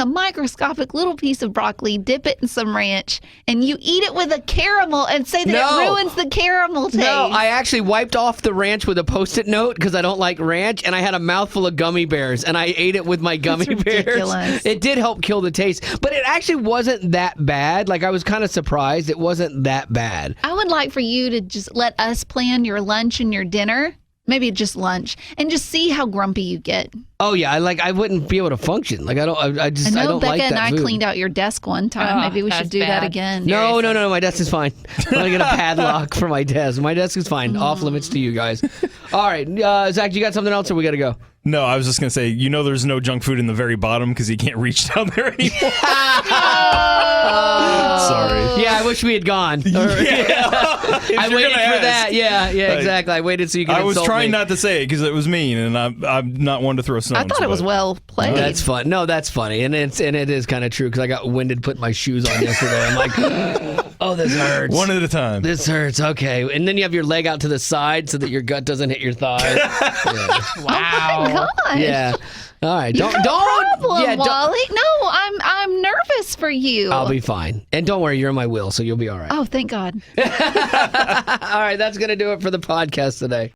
Speaker 6: microscopic little piece of broccoli, dip it in some ranch, and you eat it with a caramel and say that
Speaker 2: No.
Speaker 6: it ruins the caramel taste.
Speaker 2: No, I actually wiped off the ranch with a Post-it note because I don't like ranch, and I had a mouthful of gummy bears, and I ate it with my gummy bears.
Speaker 6: ridiculous.
Speaker 2: It did help kill the taste, but it actually wasn't that bad. Like, I was kind of surprised it wasn't that bad.
Speaker 6: I would like for you to just let us plan your lunch and your dinner. Maybe just lunch, and just see how grumpy you get.
Speaker 2: Oh yeah, I wouldn't be able to function. Like I
Speaker 6: I
Speaker 2: don't
Speaker 6: know Becca
Speaker 2: like that
Speaker 6: and I
Speaker 2: food.
Speaker 6: cleaned out your desk one time.
Speaker 7: Oh,
Speaker 6: Maybe we should
Speaker 7: that's
Speaker 6: do that
Speaker 7: bad.
Speaker 6: again.
Speaker 2: No, my desk is fine. I'm gonna get a padlock for my desk. My desk is fine. Off limits to you guys. All right, Zach, you got something else, or we gotta go?
Speaker 5: No, I was just going to say, there's no junk food in the very bottom because you can't reach down there anymore. Sorry.
Speaker 2: Yeah, I wish we had gone.
Speaker 5: Yeah.
Speaker 2: I waited for that. Yeah, exactly. I waited so you could
Speaker 5: I was
Speaker 2: insult
Speaker 5: trying
Speaker 2: me.
Speaker 5: not to say it because it was mean, and I'm not one to throw stones.
Speaker 6: I thought it was
Speaker 5: but-
Speaker 6: well played.
Speaker 2: That's fun. No, that's funny, and it is kind of true because I got winded putting my shoes on yesterday. I'm like, oh, this hurts.
Speaker 5: One at a time.
Speaker 2: This hurts. Okay, and then you have your leg out to the side so that your gut doesn't hit your thigh. Yeah.
Speaker 6: Oh my gosh.
Speaker 2: Yeah. All right.
Speaker 6: You got a problem,
Speaker 2: Yeah.
Speaker 6: Wally. No, I'm nervous for you.
Speaker 2: I'll be fine. And don't worry, you're in my will, so you'll be all right.
Speaker 6: Oh, thank God.
Speaker 2: All right, that's gonna do it for the podcast today.